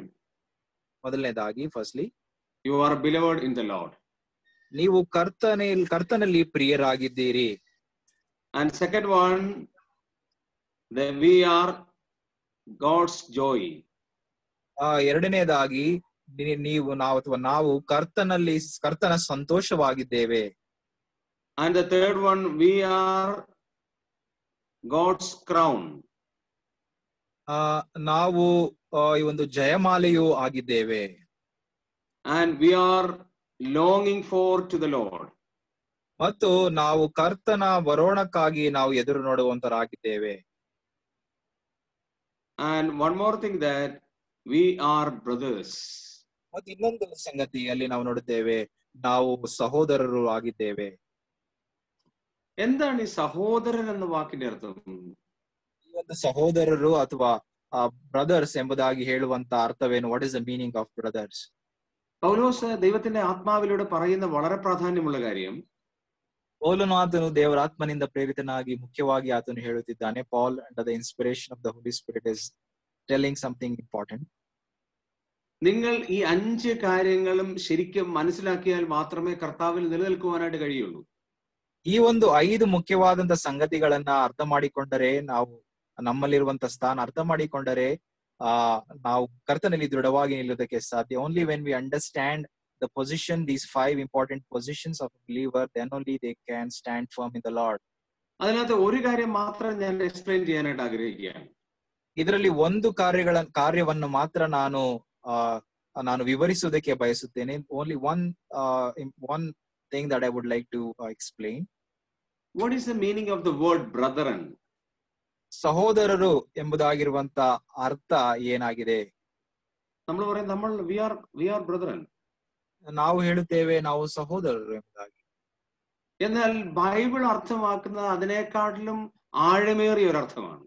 ಮೊದಲನೇದಾಗಿ, firstly, you are beloved in the Lord. ನೀವು ಕರ್ತನಲ್ಲಿ ಪ್ರಿಯರಾಗಿದ್ದೀರಿ. And second one, that we are God's joy. ಎರಡನೇದಾಗಿ ನಾವು ಕರ್ತನ ಸಂತೋಷವಾಗಿದ್ದೇವೆ. And the third one, we are God's crown. ನಾವು ಈ ಒಂದು ಜಯಮಾಲೆಯೂ ಆಗಿದ್ದೇವೆ. And we are longing for to the Lord. ಮತ್ತು ನಾವು ಕರ್ತನ ಬರೋಣಕ್ಕಾಗಿ ನಾವು ಎದುರು ನೋಡುವಂತರಾಗಿದ್ದೇವೆ. And one more thing, that we are brothers. ಮತ್ತು ಇನ್ನೊಂದು ಸಂಗತಿ ಅಲ್ಲಿ ನಾವು ನೋಡುತ್ತೇವೆ, ನಾವು ಸಹೋದರರು ಆಗಿದ್ದೇವೆ. എന്താണ് ഈ സഹോദരൻ എന്ന വാക്കിന്റെ അർത്ഥം? ಈ ಒಂದು ಸಹೋದರರು ಅಥವಾ ಬ್ರದರ್ಸ್ ಎಂಬುದಾಗಿ ಹೇಳುವಂತ ಅರ್ಥವೇನು? What is the meaning of brothers? Paulose ദൈവത്തിന്റെ ആത്മാവിലൂടെ പറയുന്ന വളരെ പ്രാധാന്യമുള്ള കാര്യം, ಪೌಲನು ಆತನು ದೇವರ ಆತ್ಮನಿಂದ ಪ್ರೇರಿತನಾಗಿ ಮುಖ್ಯವಾಗಿ ಆತನು ಹೇಳುತ್ತಿದ್ದಾನೆ. Paul under the inspiration of the Holy Spirit is telling something important. നിങ്ങൾ ഈ 5 കാര്യങ്ങളും ശരിക്കും മനസ്സിലാക്കിയാൽ മാത്രമേ കർത്താവിൽ നിലനിൽക്കുവാനായിട്ട് കഴിയുള്ളൂ. ಈ ಒಂದು 5 ಮುಖ್ಯವಾದಂತ ಸಂಗತಿಗಳನ್ನ ಅರ್ಥ ಮಾಡಿಕೊಂಡರೆ, ನಾವು ನಮ್ಮಲ್ಲಿರುವಂತ ಸ್ಥಾನ ಅರ್ಥ ಮಾಡಿಕೊಂಡರೆ ನಾವು ಕರ್ತನಲ್ಲಿ ದೃಢವಾಗಿ ನಿಲ್ಲುವುದಕ್ಕೆ ಸಾಧ್ಯ. Only when we understand the position, these 5 important positions of a believer, then only they can stand firm in the Lord. അതിനകത്ത് ഒരു കാര്യം മാത്രം ഞാൻ എക്സ്പ്ലെയിൻ ചെയ്യാനായിട്ട് ആഗ്രഹിക്കുകയാണ്. ಇದರಲ್ಲಿ ಒಂದು ಕಾರ್ಯವನ್ನು ಮಾತ್ರ ನಾನು ವಿವರಿಸುವುದಕ್ಕೆ ಬಯಸುತ್ತೇನೆ. only one thing that I would like to explain. What is the meaning of the word brethren? ಸಹೋದರರು ಎಂಬುದಾಗಿರುವಂತ ಅರ್ಥ ಏನಾಗಿದೆ? നമ്മൾ പറയും we are brethren. ನಾವು ಹೇಳುತ್ತೇವೆ ನಾವು ಸಹೋದರರು ಎಂಬುದಾಗಿ. എന്നാൽ ബൈബിൾ അർത്ഥമാക്കുന്നത് അതിനേക്കാട്ടിലും ആഴമേറിയ ഒരു അർത്ഥമാണ്.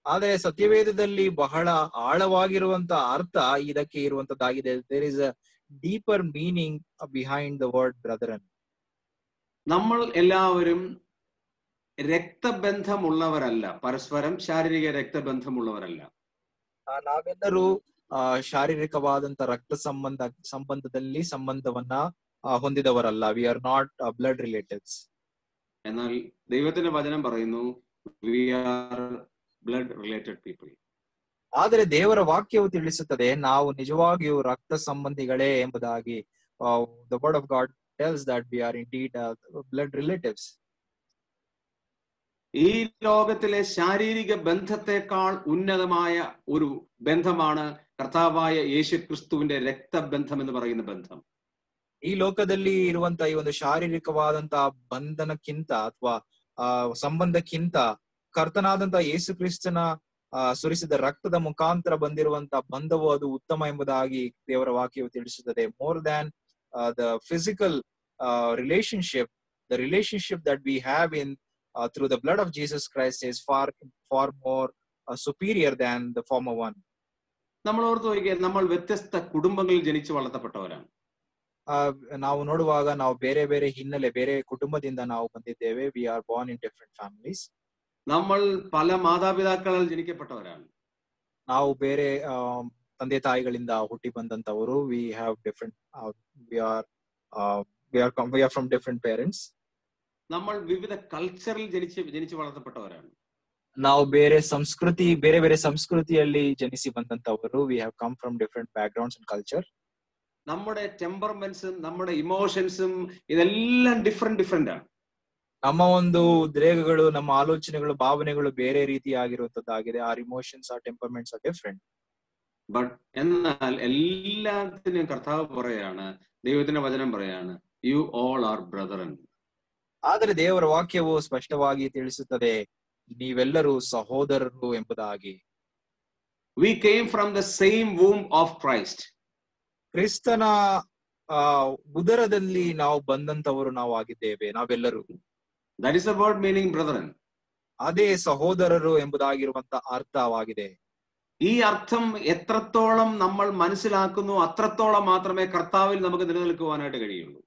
ಆದರೆ ಸತ್ಯವೇದದಲ್ಲಿ ಬಹಳ ಆಳವಾಗಿರುವಂತ ಅರ್ಥ ಇದಕ್ಕೆ ಇರುವಂತದ್ದಾಗಿದೆ. there is a deeper meaning behind the word brethren. നമ്മൾ എല്ലാവരും രക്തബന്ധമുള്ളവരല്ല, പരസ്പരം ശാരീരിക രക്തബന്ധമുള്ളവരല്ല. ನಾವೆಲ್ಲರೂ ಶಾರೀರಿಕವಾದಂತ ರಕ್ತ ಸಂಬಂಧವನ್ನ ಹೊಂದಿದವರಲ್ಲ. We are not blood relatives. എന്നാൽ ദൈവത്തിന്റെ വചനം പറയുന്നു we are blood related people. ಆದರೆ ದೇವರ ವಾಕ್ಯವು ತಿಳಿಸುತ್ತದೆ ನಾವು ನಿಜವಾಗಿಯೂ ರಕ್ತ ಸಂಬಂಧಿಗಳೇ ಎಂಬುದಾಗಿ. the word of God tells that we are indeed blood relatives. ഈ ലോകത്തിലെ ശാരീരിക ബന്ധത്തെക്കാൾ ഉന്നതമായ ഒരു ബന്ധമാണ് കർത്താവായ യേശു ക്രിസ്തുവിന്റെ രക്തബന്ധം എന്ന് പറയുന്ന ബന്ധം. ಈ ಲೋಕದಲ್ಲಿ ಇರುವಂತ ಈ ಒಂದು ಶಾರೀರಿಕವಾದಂತ ಬಂಧನಕ್ಕಿಂತ ಅಥವಾ ಸಂಬಂಧಕ್ಕಿಂತ ಕರ್ತನಾದಂತ ಯೇಸು ಕ್ರಿಸ್ತನ ಸುರಿಸಿದ ರಕ್ತದ ಮುಖಾಂತರ ಬಂದಿರುವಂತ ಬಂಧವು ಅದು ಉತ್ತಮ ಎಂಬುದಾಗಿ ದೇವರ ವಾಕ್ಯವು ತಿಳಿಸುತ್ತದೆ. More than the physical relationship, the relationship that we have in through the blood of Jesus Christ is far more superior than the former one. നമ്മൾ ഓർത്തു നോക്കിയാൽ നമ്മൾ വ്യത്യസ്ത കുടുംബങ്ങളിൽ ജനിച്ചു വളർത്തപ്പെട്ടവരാണ്. ನಾವು ನೋಡುವಾಗ ನಾವು ಬೇರೆ ಬೇರೆ ಹಿನ್ನೆಲೆ, ಬೇರೆ ಕುಟುಂಬದಿಂದ ನಾವು ಬಂದಿದ್ದೇವೆ. we are born in different families. നമ്മൾ പല മാതാപിതാക്കളാൽ ജനിക്കപ്പെട്ടവരാണ്. ನಾವು ಬೇರೆ ತಂದೆ ತಾಯಿಗಳಿಂದ ಹುಟ್ಟಿ ಬಂದಂತವರು. we have different we are from different parents. നമ്മൾ വിവിധ കൾച്ചറിൽ ജനിച്ചു വളർത്തപ്പെട്ടവരാണ്. ನಾವು ಬೇರೆ ಬೇರೆ ಸಂಸ್ಕೃತಿಯಲ್ಲಿ ಜನಿಸಿ ಬಂದಂತವರು. we have come from different backgrounds and culture. നമ്മുടെ ടെമ്പർമെന്റ്സും നമ്മുടെ ഇമോഷൻസും ഇതെല്ലാം ഡിഫറെന്റ് ആണ്. ನಮ್ಮ ಒಂದು ಉದ್ರೇಕಗಳು, ನಮ್ಮ ಆಲೋಚನೆಗಳು, ಭಾವನೆಗಳು ಬೇರೆ ರೀತಿಯಾಗಿರುವಂತದ್ದಾಗಿದೆ. our emotions, our temperaments are different. But എന്നാൽ എല്ലാത്തിനും കർത്താവ് പറയാണ്, ദൈവത്തിന്റെ വചനം പറയാണ്, you all are brethren. ಆದರೆ ದೇವರ ವಾಕ್ಯವು ಸ್ಪಷ್ಟವಾಗಿ ತಿಳಿಸುತ್ತದೆ ನೀವೆಲ್ಲರೂ ಸಹೋದರರು ಎಂಬುದಾಗಿ. we came from the same womb of Christ. ಕ್ರಿಸ್ತನ ಉದರದಲ್ಲಿ ನಾವು ಬಂದಂತವರು ನಾವು ಆಗಿದ್ದೇವೆ ನಾವೆಲ್ಲರೂ. that is the word meaning brethren. ಅದೇ ಸಹೋದರರು ಎಂಬುದಾಗಿರುವಂತ ಅರ್ಥವಾಗಿದೆ. ഈ അർത്ഥം എത്രത്തോളം നമ്മൾ മനസ്സിലാക്കുന്നു അത്രത്തോളം മാത്രമേ കർത്താവിൽ നമുക്ക് നിലനിൽക്കുവാനായിട്ട് കഴിയുള്ളൂ.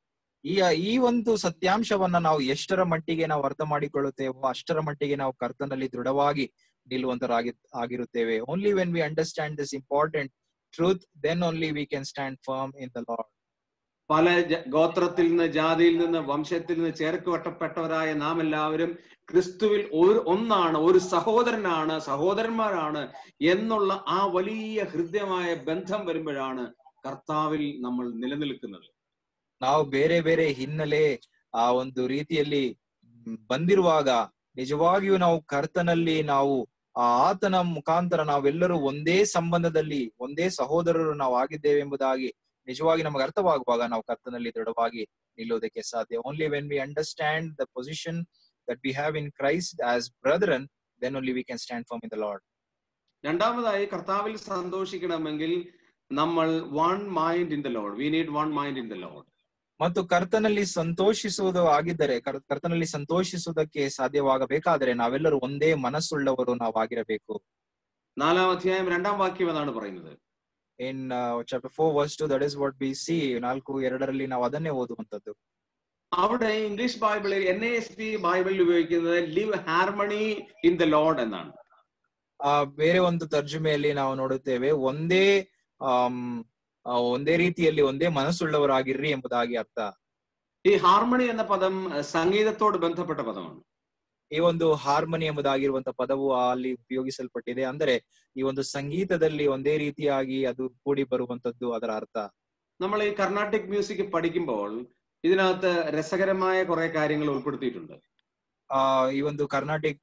ಈ ಒಂದು ಸತ್ಯಾಂಶವನ್ನ ನಾವು ಎಷ್ಟರ ಮಟ್ಟಿಗೆ ನಾವು ಅರ್ಥ ಮಾಡಿಕೊಳ್ಳುತ್ತೇವೋ ಅಷ್ಟರ ಮಟ್ಟಿಗೆ ನಾವು ಕರ್ತನಲ್ಲಿ ದೃಢವಾಗಿ ನಿಲ್ಲುವಂತರಾಗಿರುತ್ತೇವೆ. only when we understand this important truth, then only we can stand firm in the Lord. പല ഗോത്രത്തിൽ നിന്ന്, ജാതിയിൽ നിന്ന്, വംശത്തിൽ നിന്ന് ചേർക്കപ്പെട്ടവരായ നാം എല്ലാവരും ക്രിസ്തുവിൽ ഒന്നാണ്, ഒരു സഹോദരനാണ്, സഹോദരന്മാരാണ് എന്നുള്ള ആ വലിയ ഹൃദ്യമായ ബന്ധം വരുമ്പോഴാണ് കർത്താവിൽ നമ്മൾ നിലനിൽക്കുന്നത്. ನಾವು ಬೇರೆ ಬೇರೆ ಹಿನ್ನೆಲೆ ಆ ಒಂದು ರೀತಿಯಲ್ಲಿ ಬಂದಿರುವಾಗ ನಿಜವಾಗಿಯೂ ನಾವು ಕರ್ತನಲ್ಲಿ ನಾವು ಆತನ ಮುಖಾಂತರ ನಾವೆಲ್ಲರೂ ಒಂದೇ ಸಂಬಂಧದಲ್ಲಿ ಒಂದೇ ಸಹೋದರರು ನಾವು ಆಗಿದ್ದೇವೆ ಎಂಬುದಾಗಿ ನಿಜವಾಗಿ ನಮಗೆ ಅರ್ಥವಾಗುವಾಗ ನಾವು ಕರ್ತನಲ್ಲಿ ದೃಢವಾಗಿ ನಿಲ್ಲುವುದಕ್ಕೆ ಸಾಧ್ಯ. Only when we understand the position that we have in Christ as brethren, then only we can stand firm in the Lord. രണ്ടാമതായി കർത്താവിൽ സന്തോഷിക്കണമെങ്കിൽ നമ്മൾ one mind in the Lord. We need one mind in the Lord. ಮತ್ತು ಕರ್ತನಲ್ಲಿ ಸಂತೋಷಿಸುವುದು ಆಗಿದ್ದರೆ ಕರ್ತನಲ್ಲಿ ಸಂತೋಷಿಸುವುದಕ್ಕೆ ಸಾಧ್ಯವಾಗಬೇಕಾದರೆ ನಾವೆಲ್ಲರೂ ಒಂದೇ ಮನಸ್ಸುಳ್ಳವರು ನಾವಾಗಿರಬೇಕು. 4-ാം അധ്യായം 2-ാം വാക്യം എന്നാണ് പറയുന്നത്. In chapter 4 verse 2, that is what we see. 4:2 ನಾವು ಅದನ್ನೇ ಓದುವಂತದ್ದು. അവിടെ ഇംഗ്ലീഷ് ബൈബിളിൽ NASB ബൈബിളിൽ ഉപയോഗിക്കുന്നത് live harmony in the Lord എന്നാണ്. ಬೇರೆ ಒಂದು ತರ್ಜುಮೆಯಲ್ಲಿ ನಾವು ನೋಡುತ್ತೇವೆ ಒಂದೇ ರೀತಿಯಲ್ಲಿ ಒಂದೇ ಮನಸ್ಸುಳ್ಳವರಾಗಿರ್ರಿ ಎಂಬುದಾಗಿ ಅರ್ಥ. ಈ ಹಾರ್ಮಣಿ ಎನ್ನ ಪದಂ ಸಂಗೀತത്തോട് ബന്ധപ്പെട്ട ಪದമാണ്. ಈ ಒಂದು ಹಾರ್ಮನಿ ಎಂಬುದಾಗಿರುವಂತಹ ಪದವು ಅಲ್ಲಿ ಉಪಯೋಗಿಸಲ್ಪಟ್ಟಿದೆ. ಅಂದರೆ ಈ ಒಂದು ಸಂಗೀತದಲ್ಲಿ ಒಂದೇ ರೀತಿಯಾಗಿ ಅದು ಕೂಡಿ ಬರುವಂತದ್ದು ಅದರ ಅರ್ಥ. നമ്മൾ ഈ കർണാട്ടിക് മ്യൂസിക് പഠിക്കുമ്പോൾ ഇതിനകത്ത് രസകരമായ കുറെ കാര്യങ്ങൾ ഉൾപ്പെടുത്തിയിട്ടുണ്ട്. ಈ ಒಂದು ಕರ್ನಾಟಿಕ್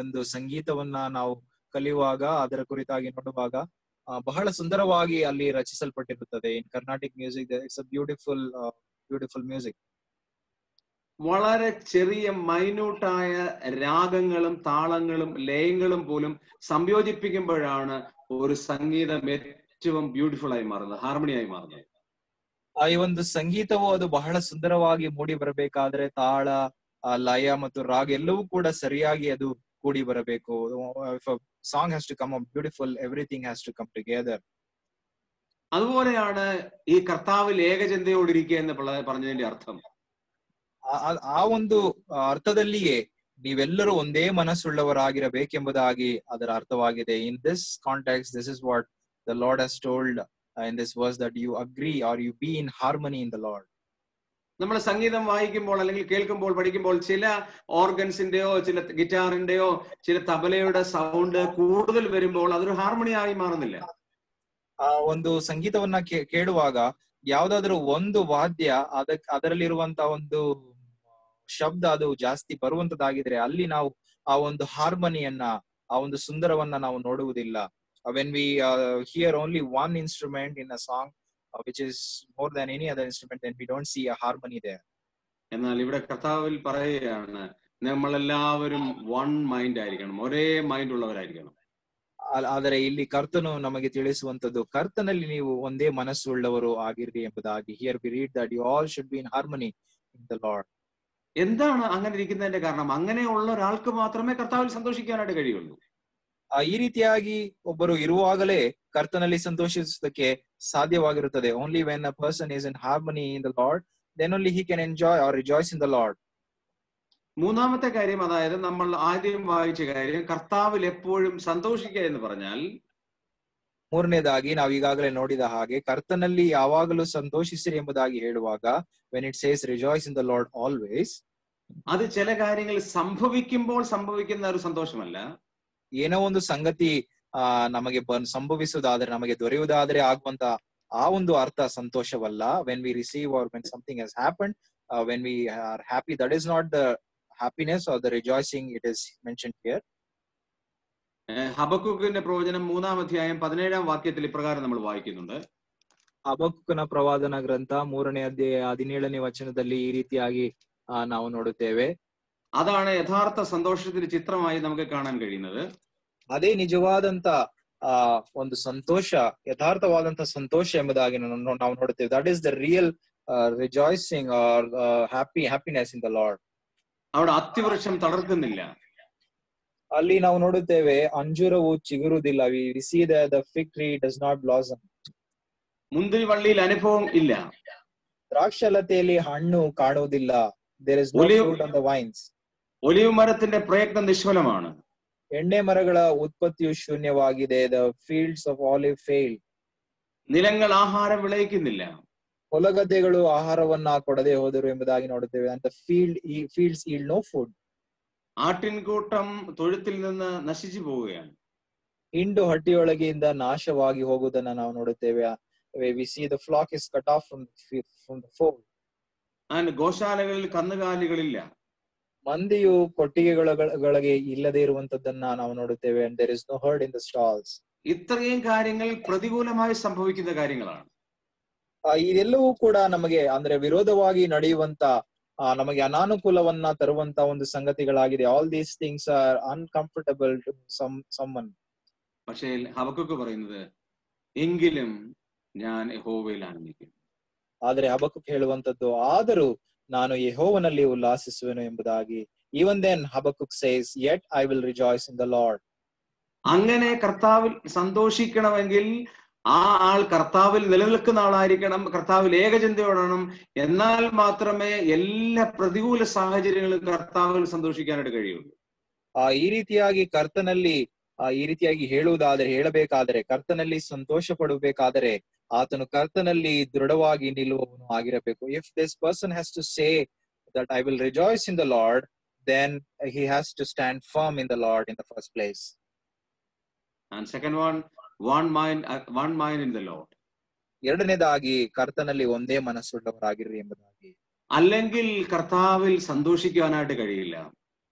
ಒಂದು ಸಂಗೀತವನ್ನ ನಾವು ಕಲಿಯುವಾಗ ಅದರ ಕುರಿತಾಗಿ ನೋಡುವಾಗ ಬಹಳ ಸುಂದರವಾಗಿ ಅಲ್ಲಿ ರಚಿಸಲ್ಪಟ್ಟಿರುತ್ತದೆ. In Carnatic music it's a beautiful music. വളരെ ചെറിയ മൈന്യൂട്ടായ രാഗങ്ങളും താളങ്ങളും ലയങ്ങളും പോലും സംയോജിപ്പിക്കുമ്പോഴാണ് ഒരു സംഗീതം ഏറ്റവും ಬ್ಯೂಟಿಫುಲ್ ಆಗಿ ಮಾರುತ್ತದೆ, ಹಾರ್ಮೋನಿಯಾಗಿ ಮಾರುತ್ತದೆ. ಈ ಒಂದು ಸಂಗೀತವು ಅದು ಬಹಳ ಸುಂದರವಾಗಿ ಮೂಡಿ ಬರಬೇಕಾದ್ರೆ ತಾಳ, ಲಯ ಮತ್ತು ರಾಗ ಎಲ್ಲವೂ ಕೂಡ ಸರಿಯಾಗಿ ಅದು ಕೂಡಿ ಬರಬೇಕು. If a song has to come up beautiful, everything has to come together. അതുപോലെയാണ് ഈ കർത്താവിൽ ഏകചിന്തയോടിരിക്കുക എന്ന് പറഞ്ഞതിന്റെ അർത്ഥം. ಆ ಒಂದು ಅರ್ಥದಲ್ಲಿಯೇ ನೀವೆಲ್ಲರೂ ಒಂದೇ ಮನಸ್ಸುಳ್ಳವರಾಗಿರಬೇಕೆಂಬುದಾಗಿ ಅದರ ಅರ್ಥವಾಗಿದೆ. In this context, this is what the Lord has told in this verse, that you agree or you be in harmony in the Lord. നമ്മൾ സംഗീതം വായിക്കുമ്പോൾ അല്ലെങ്കിൽ കേൾക്കുമ്പോൾ പഠിക്കുമ്പോൾ ചില ഓർഗൻസിന്റെയോ ചില ഗിറ്റാറിന്റെയോ ചില തബലയുടെ സൗണ്ട് കൂടുതൽ വരുമ്പോൾ അതൊരു ഹാർമണി ആയി മാറുന്നില്ല. ಒಂದು ಸಂಗೀತವನ್ನ ಕೇಳುವಾಗ ಯಾವ್ದಾದ್ರು ಒಂದು ವಾದ್ಯ ಅದರಲ್ಲಿರುವಂತಹ ಒಂದು ಶಬ್ದ ಅದು ಜಾಸ್ತಿ ಬರುವಂತದ್ದಾಗಿದ್ರೆ ಅಲ್ಲಿ ನಾವು ಆ ಒಂದು ಹಾರ್ಮನಿಯನ್ನ, ಆ ಒಂದು ಸುಂದರವನ್ನ ನಾವು ನೋಡುವುದಿಲ್ಲ. When we hear only one instrument in a song which is more than any other instrument, then we don't see a harmony there. എന്നാൽ ഇവിടെ കർത്താവിൽ പറയുകയാണ്, നമ്മളെല്ലാവരും വൺ മൈൻഡ് ആയിരിക്കണം, ഒരേ മൈൻഡ് ഉള്ളവരായിരിക്കണം. ಆದರೆ ಇಲ್ಲಿ ಕರ್ತನು ನಮಗೆ ತಿಳಿಸುವಂತದ್ದು, ಕರ್ತನಲ್ಲಿ ನೀವು ಒಂದೇ ಮನಸ್ಸುಳ್ಳವರು ಆಗಿರ್ರಿ ಎಂಬುದಾಗಿ. Here we read that you all should be in harmony in the Lord. എന്താണ് അങ്ങനെ ഇരിക്കുന്നതിന്റെ കാരണം? അങ്ങനെയുള്ള ഒരാൾക്ക് മാത്രമേ കർത്താവിൽ സന്തോഷിക്കാനായിട്ട് കഴിയുള്ളൂ. ಈ ರೀತಿಯಾಗಿ ಒಬ್ಬರು ಇರುವಾಗಲೇ ಕರ್ತನಲ್ಲಿ ಸಂತೋಷಿಸುವುದಕ್ಕೆ ಸಾಧ್ಯವಾಗಿರುತ್ತದೆ. Only when a person is in harmony in the Lord, then only he can enjoy or rejoice in the Lord. മൂന്നാമത്തെ കാര്യം, അതായത് നമ്മൾ ആദ്യം വായിച്ച കാര്യം, കർത്താവിൽ എപ്പോഴും സന്തോഷിക്കുക എന്ന് പറഞ്ഞാൽ, ಮೂರನೇದಾಗಿ ನಾವು ಈಗಾಗಲೇ ನೋಡಿದ ಹಾಗೆ ಕರ್ತನಲ್ಲಿ ಯಾವಾಗಲೂ ಸಂತೋಷಿಸಿರಿ ಎಂಬುದಾಗಿ ಹೇಳುವಾಗ, when it says rejoice in the Lord always, അത് ചില കാര്യങ്ങൾ സംഭവിക്കുമ്പോൾ സംഭവിക്കുന്ന ഒരു സന്തോഷമല്ല. ಏನೋ ಒಂದು ಸಂಗತಿ ನಮಗೆ ಸಂಭವಿಸುವುದಾದ್ರೆ, ನಮಗೆ ದೊರೆಯುವುದಾದ್ರೆ ಆಗುವಂತ ಆ ಒಂದು ಅರ್ಥ ಸಂತೋಷವಲ್ಲ. when we receive or when something has happened, when we are happy, that is not the happiness or the rejoicing it is mentioned here. ഹബക്കൂക്കിന്റെ പ്രവചനം 3-ാം അധ്യായം 17-ാം വാക്യത്തിൽ ഇപ്രകാരം നമ്മൾ വായിക്കുന്നുണ്ട്. ಹಬಕ್ಕೂಕನ ಪ್ರವಾದನ ಗ್ರಂಥ 3ನೇ ಅಧ್ಯಾಯ 17ನೇ ವಚನದಲ್ಲಿ ಈ ರೀತಿಯಾಗಿ ನಾವು ನೋಡುತ್ತೇವೆ. അതാണ് യഥാർത്ഥ സന്തോഷത്തിന്റെ ചിത്രമായി നമുക്ക് കാണാൻ കഴിയുന്നത്. ಅದೇ ನಿಜವಾದಂತ ಒಂದು ಸಂತೋಷ, ಯಥಾರ್ಥವಾದಂತ ಸಂತೋಷ ಎಂಬುದಾಗಿ ನಾವು ನೋಡುತ್ತೇವೆ. That is the real rejoicing or happiness in the Lord. അവിടെ അത്തിവൃക്ഷം തളർക്കുന്നില്ല. ಅಲ್ಲಿ ನಾವು ನೋಡುತ್ತೇವೆ ಅಂಜೂರವು ಚಿಗುರುವುದಿಲ್ಲ. We see that the fig tree does not blossom. മുന്തിരി വള്ളിയിൽ അനുഭവം ഇല്ല. ದ್ರಾಕ್ಷಲತೆಯಲ್ಲಿ ಹಣ್ಣು ಕಾಣುವುದಿಲ್ಲ. There is no fruit on the vines. Olive മരത്തിന്റെ പ്രയത്നം നിഷ്ഫലമാണ്. ಎಣ್ಣೆ ಮರಗಳ ಉತ್ಪತ್ತಿಯು ಶೂನ್ಯವಾಗಿದೆ. The fields of olive fail. നിലങ്ങൾ ആഹാരം വിളയിക്കുന്നില്ല. ಹೊಲಗದ್ದೆಗಳು ಆಹಾರವನ್ನ ಕೊಡದೆ ಹೋದರು ಎಂಬುದಾಗಿ ನೋಡುತ್ತೇವೆ. ಅಂತ fields yield no food. ആട്ടിൻകൂട്ടം തൊഴുത്തിൽ നിന്ന് നശിച്ചു പോവുകയാണ്. ಹಿಂಡು ಹಟ್ಟಿಯೊಳಗೆಯಿಂದ ನಾಶವಾಗಿ ಹೋಗುವುದನ್ನ ನಾವು ನೋಡುತ್ತೇವೆ. We see the flock is cut off from the fold. And ಗೋಶಾಲೆಗಳಲ್ಲಿ ಕന്നുಗಾಲಿಗಳಿಲ್ಲ. ಮಂದಿಯು ಕೊಟ್ಟಿಗೆಗಳಿಗೆ ಇಲ್ಲದೆ ಇರುವಂತದ್ದನ್ನ ನಾವು ನೋಡುತ್ತೇವೆ. And there is no herd in the stalls. ഇത്രയും കാര്യങ്ങൾ പ്രതികൂലമായി സംഭവിക്കുന്ന കാര്യങ്ങളാണ്. ಇದೆಲ್ಲವೂ ಕೂಡ ನಮಗೆ ಅಂದ್ರೆ ವಿರೋಧವಾಗಿ ನಡೆಯುವಂತ ನಮಗೆ ಅನಾನುಕೂಲವನ್ನ ತರುವಂತ ಒಂದು ಸಂಗತಿಗಳಾಗಿದೆ. All these things are uncomfortable to someone. പക്ഷേ ഹബക്കുക്ക് പറയുന്നത് എങ്കിലും ഞാൻ യഹോവയിൽ ആനന്ദിക്കും. ಆದರೆ ಹಬಕ್ಕುಕ್ ಹೇಳುವಂತದ್ದು ಆದರೂ ನಾನು ಯೆಹೋವನಲ್ಲಿ ಉಲ್ಲಾಸಿಸುವೆನು ಎಂಬುದಾಗಿ. Even then Habakkuk says, yet I will rejoice in the Lord. അങ്ങനെ കർത്താവിൽ സന്തോഷിക്കണമെങ്കിൽ ആ ആൾ കർത്താവിൽ നിലനിൽക്കുന്ന ആളായിരിക്കണം, കർത്താവിൽ ഏകചിന്തയോടണം. എന്നാൽ മാത്രമേ എല്ലാ പ്രതികൂല സാഹചര്യങ്ങളും കർത്താവിൽ സന്തോഷിക്കാനായിട്ട് കഴിയുള്ളൂ. ಈ ರೀತಿಯಾಗಿ ಕರ್ತನಲ್ಲಿ ಈ ರೀತಿಯಾಗಿ ಹೇಳಬೇಕಾದರೆ ಕರ್ತನಲ್ಲಿ ಸಂತೋಷ ಪಡಬೇಕಾದರೆ ಆತನು ಕರ್ತನಲ್ಲಿ ದೃಢವಾಗಿ ನಿಲ್ಲುವವನು ಆಗಿರಬೇಕು. If this person has to say that I will rejoice in the Lord, then he has to stand firm in the Lord in the first place. And second one mind in the Lord. ಎರಡನೇದಾಗಿ ಕರ್ತನಲ್ಲಿ ಒಂದೇ ಮನಸ್ಸುಳ್ಳವರಾಗಿರ್ರಿ ಎಂಬುದಾಗಿ. അല്ലെങ്കിൽ കർത്താവിൽ സന്തോഷിക്കാനായിട്ട് കഴിയില്ല.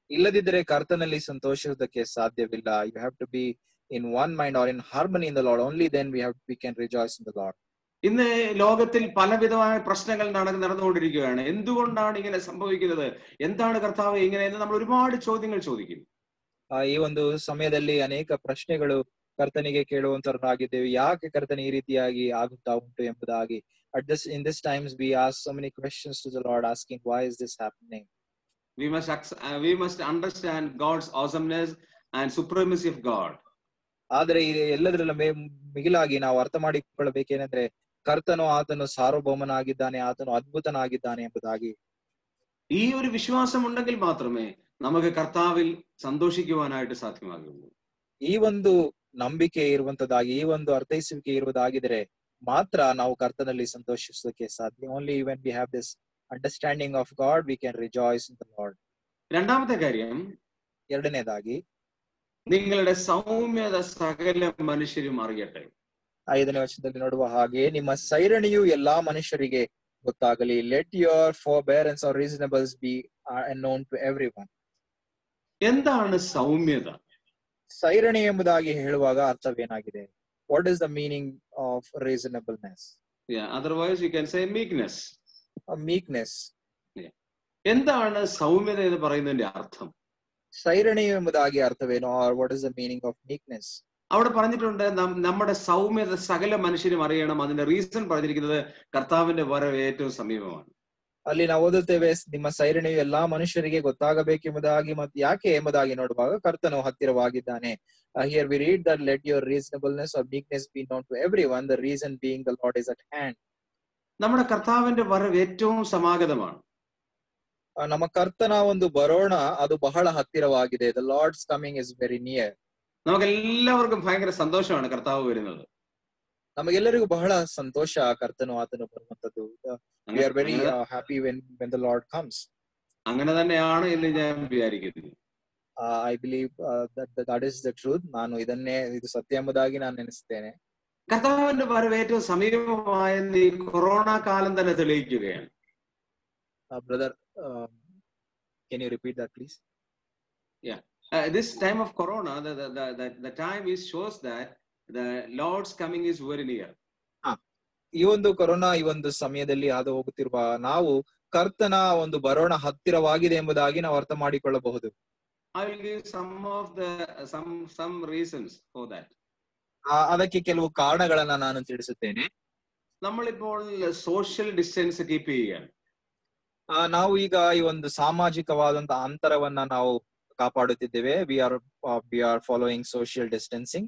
ಇಲ್ಲದಿದ್ದರೆ ಕರ್ತನಲ್ಲಿ ಸಂತೋಷಿಸುವುದಕ್ಕೆ ಸಾಧ್ಯವಿಲ್ಲ. You have to be in one mind or in harmony in the Lord. Only then we can rejoice in the Lord. ഇന്ന് ലോകത്തിൽ പലവിധമായ പ്രശ്നങ്ങൾ നടന്നുകൊണ്ടിരിക്കുകയാണ്. എന്തുകൊണ്ടാണ് ഇങ്ങനെ സംഭവിക്കുന്നത്? എന്താണ് കർത്താവ് ഇങ്ങനെ എന്ന് നമ്മൾ ഒരുപാട് ചോദ്യങ്ങൾ ചോദിക്കും. ಈ ಒಂದು ಸಮಯದಲ್ಲಿ ಅನೇಕ ಪ್ರಶ್ನೆಗಳು ಕರ್ತನಿಗೆ ಕೇಳುವಂತರಾಗಿದ್ದೇವೆ. ಯಾಕೆ ಕರ್ತನ ಈ ರೀತಿಯಾಗಿ ಆಗುತ್ತಾ ಉಂಟು ಎಂಬುದಾಗಿ. In this times we ask so many questions to the Lord, asking why is this happening? We must understand God's awesomeness and supremacy of God. ಆದರೆ ಎಲ್ಲದರ ಮಿಗಿಲಾಗಿ ನಾವು ಅರ್ಥ ಮಾಡಿಕೊಳ್ಳಬೇಕೇನೆಂದ್ರೆ ಕರ್ತನು ಆತನು ಸಾರ್ವಭೌಮನಾಗಿದ್ದಾನೆ, ಆತನು ಅದ್ಭುತನಾಗಿದ್ದಾನೆ ಎಂಬುದಾಗಿ. ഈ ഒരു വിശ്വാസം ഉണ്ടെങ്കിൽ മാത്രമേ നമുക്ക് കർത്താവിൽ സന്തോഷിക്കുവാനായിട്ട് സാധ്യമാകുള്ളൂ. ಈ ಒಂದು ನಂಬಿಕೆ ಇರುವಂತದ್ದಾಗಿ, ಈ ಒಂದು ಅರ್ಥೈಸುವಿಕೆ ಇರುವುದಾಗಿದ್ರೆ ಮಾತ್ರ ನಾವು ಕರ್ತನಲ್ಲಿ ಸಂತೋಷಿಸೋದಕ್ಕೆ ಸಾಧ್ಯ. Only when we have this understanding of God we can rejoice in the Lord. രണ്ടാമത്തെ കാര്യം, ಎರಡನೇದಾಗಿ നിങ്ങളുടെ സൗമ്യത സകല മനുഷ്യരും അറിയട്ടെ. 5ನೇ ವಚನದಲ್ಲಿ ನೋಡುವ ಹಾಗೆ ನಿಮ್ಮ ಸೈರಣೆಯು ಎಲ್ಲಾ ಮನುಷ್ಯರಿಗೆ ಗೊತ್ತಾಗಲಿ. Let your forbearance or reasonables be known to everyone. എന്താണ് ಸೌಮ್ಯത? ಸೈರಣೆ ಎಂಬುದಾಗಿ ಹೇಳುವಾಗ ಅರ್ಥವೇನಾಗಿದೆ? What is the meaning of reasonableness? Otherwise you can say meekness. Meekness. എന്താണ് സൗമ്യത എന്ന് പറയുന്നതിന്റെ അർത്ഥം? സൈരണೆ ಎಂಬುದಾಗಿ ಅರ್ಥವೇನು? Or what is the meaning of meekness? അവിടെ പറഞ്ഞിട്ടുണ്ട് നമ്മുടെ സൗമ്യത സകല മനുഷ്യരും അറിയണം. അതിന്റെ റീസൺ പറഞ്ഞിരിക്കുന്നത് കർത്താവിന്റെ വരവ് ഏറ്റവും സമീപമാണ്. ಅಲ್ಲಿ ನಾವು ಓದುತ್ತೇವೆ, ನಿಮ್ಮ ಸೈರಣೆಯು ಎಲ್ಲಾ ಮನುಷ್ಯರಿಗೆ ಗೊತ್ತಾಗಬೇಕೆಂಬುದಾಗಿ. ಮತ್ತು ಯಾಕೆ ಎಂಬುದಾಗಿ ನೋಡುವಾಗ ಕರ್ತನು ಹತ್ತಿರವಾಗಿದ್ದಾನೆ. Here we read that let your reasonableness or meekness be known to everyone. The reason being the Lord is at hand. നമ്മുടെ കർത്താവിന്റെ വരവ് ഏറ്റവും സമാഗതമാണ്. ನಮ್ಮ ಕರ್ತನ ಒಂದು ಬರೋಣ ಅದು ಬಹಳ ಹತ್ತಿರವಾಗಿದೆ. The Lord's coming is very near. നമുക്കെല്ലാവർക്കും ഭയങ്കര സന്തോഷമാണ് കർത്താവ് വരുന്നത്. ನಮಗೆಲ್ಲರಿಗೂ ಬಹಳ ಸಂತೋಷ ಕರ್ತನು ಆತನು ಬರುವಂತದ್ದು. We are very happy when the Lord comes. അങ്ങനെ തന്നെയാണ് എന്ന് ഞാൻ വിചാരിക്കുന്നു. I believe that is the truth. ನಾನು ಇದು ಸತ್ಯ ಎಂಬುದಾಗಿ ನಾನು ನೆನೆಸುತ್ತೇನೆ. കർത്താവിന്റെ വരവ് ഏറ്റവും സമീപമായെന്ന് ഈ കൊറോണ കാലം തന്നെ തെളിയിക്കുകയാണ്. Brother, can you repeat that please? Yeah. This time of corona, the time shows that the Lord's coming is very near. ಈ ಒಂದು ಕೊರೋನಾ ಈ ಒಂದು ಸಮಯದಲ್ಲಿ ಹಾದು ಹೋಗುತ್ತಿರುವ ನಾವು ಕರ್ತನ ಒಂದು ಬರೋಣ ಹತ್ತಿರವಾಗಿದೆ ಎಂಬುದಾಗಿ ನಾವು ಅರ್ಥ ಮಾಡಿಕೊಳ್ಳಬಹುದು. I will give some reasons for that. ಅದಕ್ಕೆ ಕೆಲವು ಕಾರಣಗಳನ್ನ ನಾನು ತಿಳಿಸುತ್ತೇನೆ. നമ്മളിപ്പോൾ സോഷ്യൽ ഡിസ്റ്റൻസ് കീಪ್ ചെയ്യുകയാണ്. ನಾವು ಈಗ ಈ ಒಂದು ಸಾಮಾಜಿಕವಾದಂತ ಅಂತರವನ್ನ ನಾವು ಕಾಪಾಡುತ್ತಿದ್ದೇವೆ. we are following social distancing.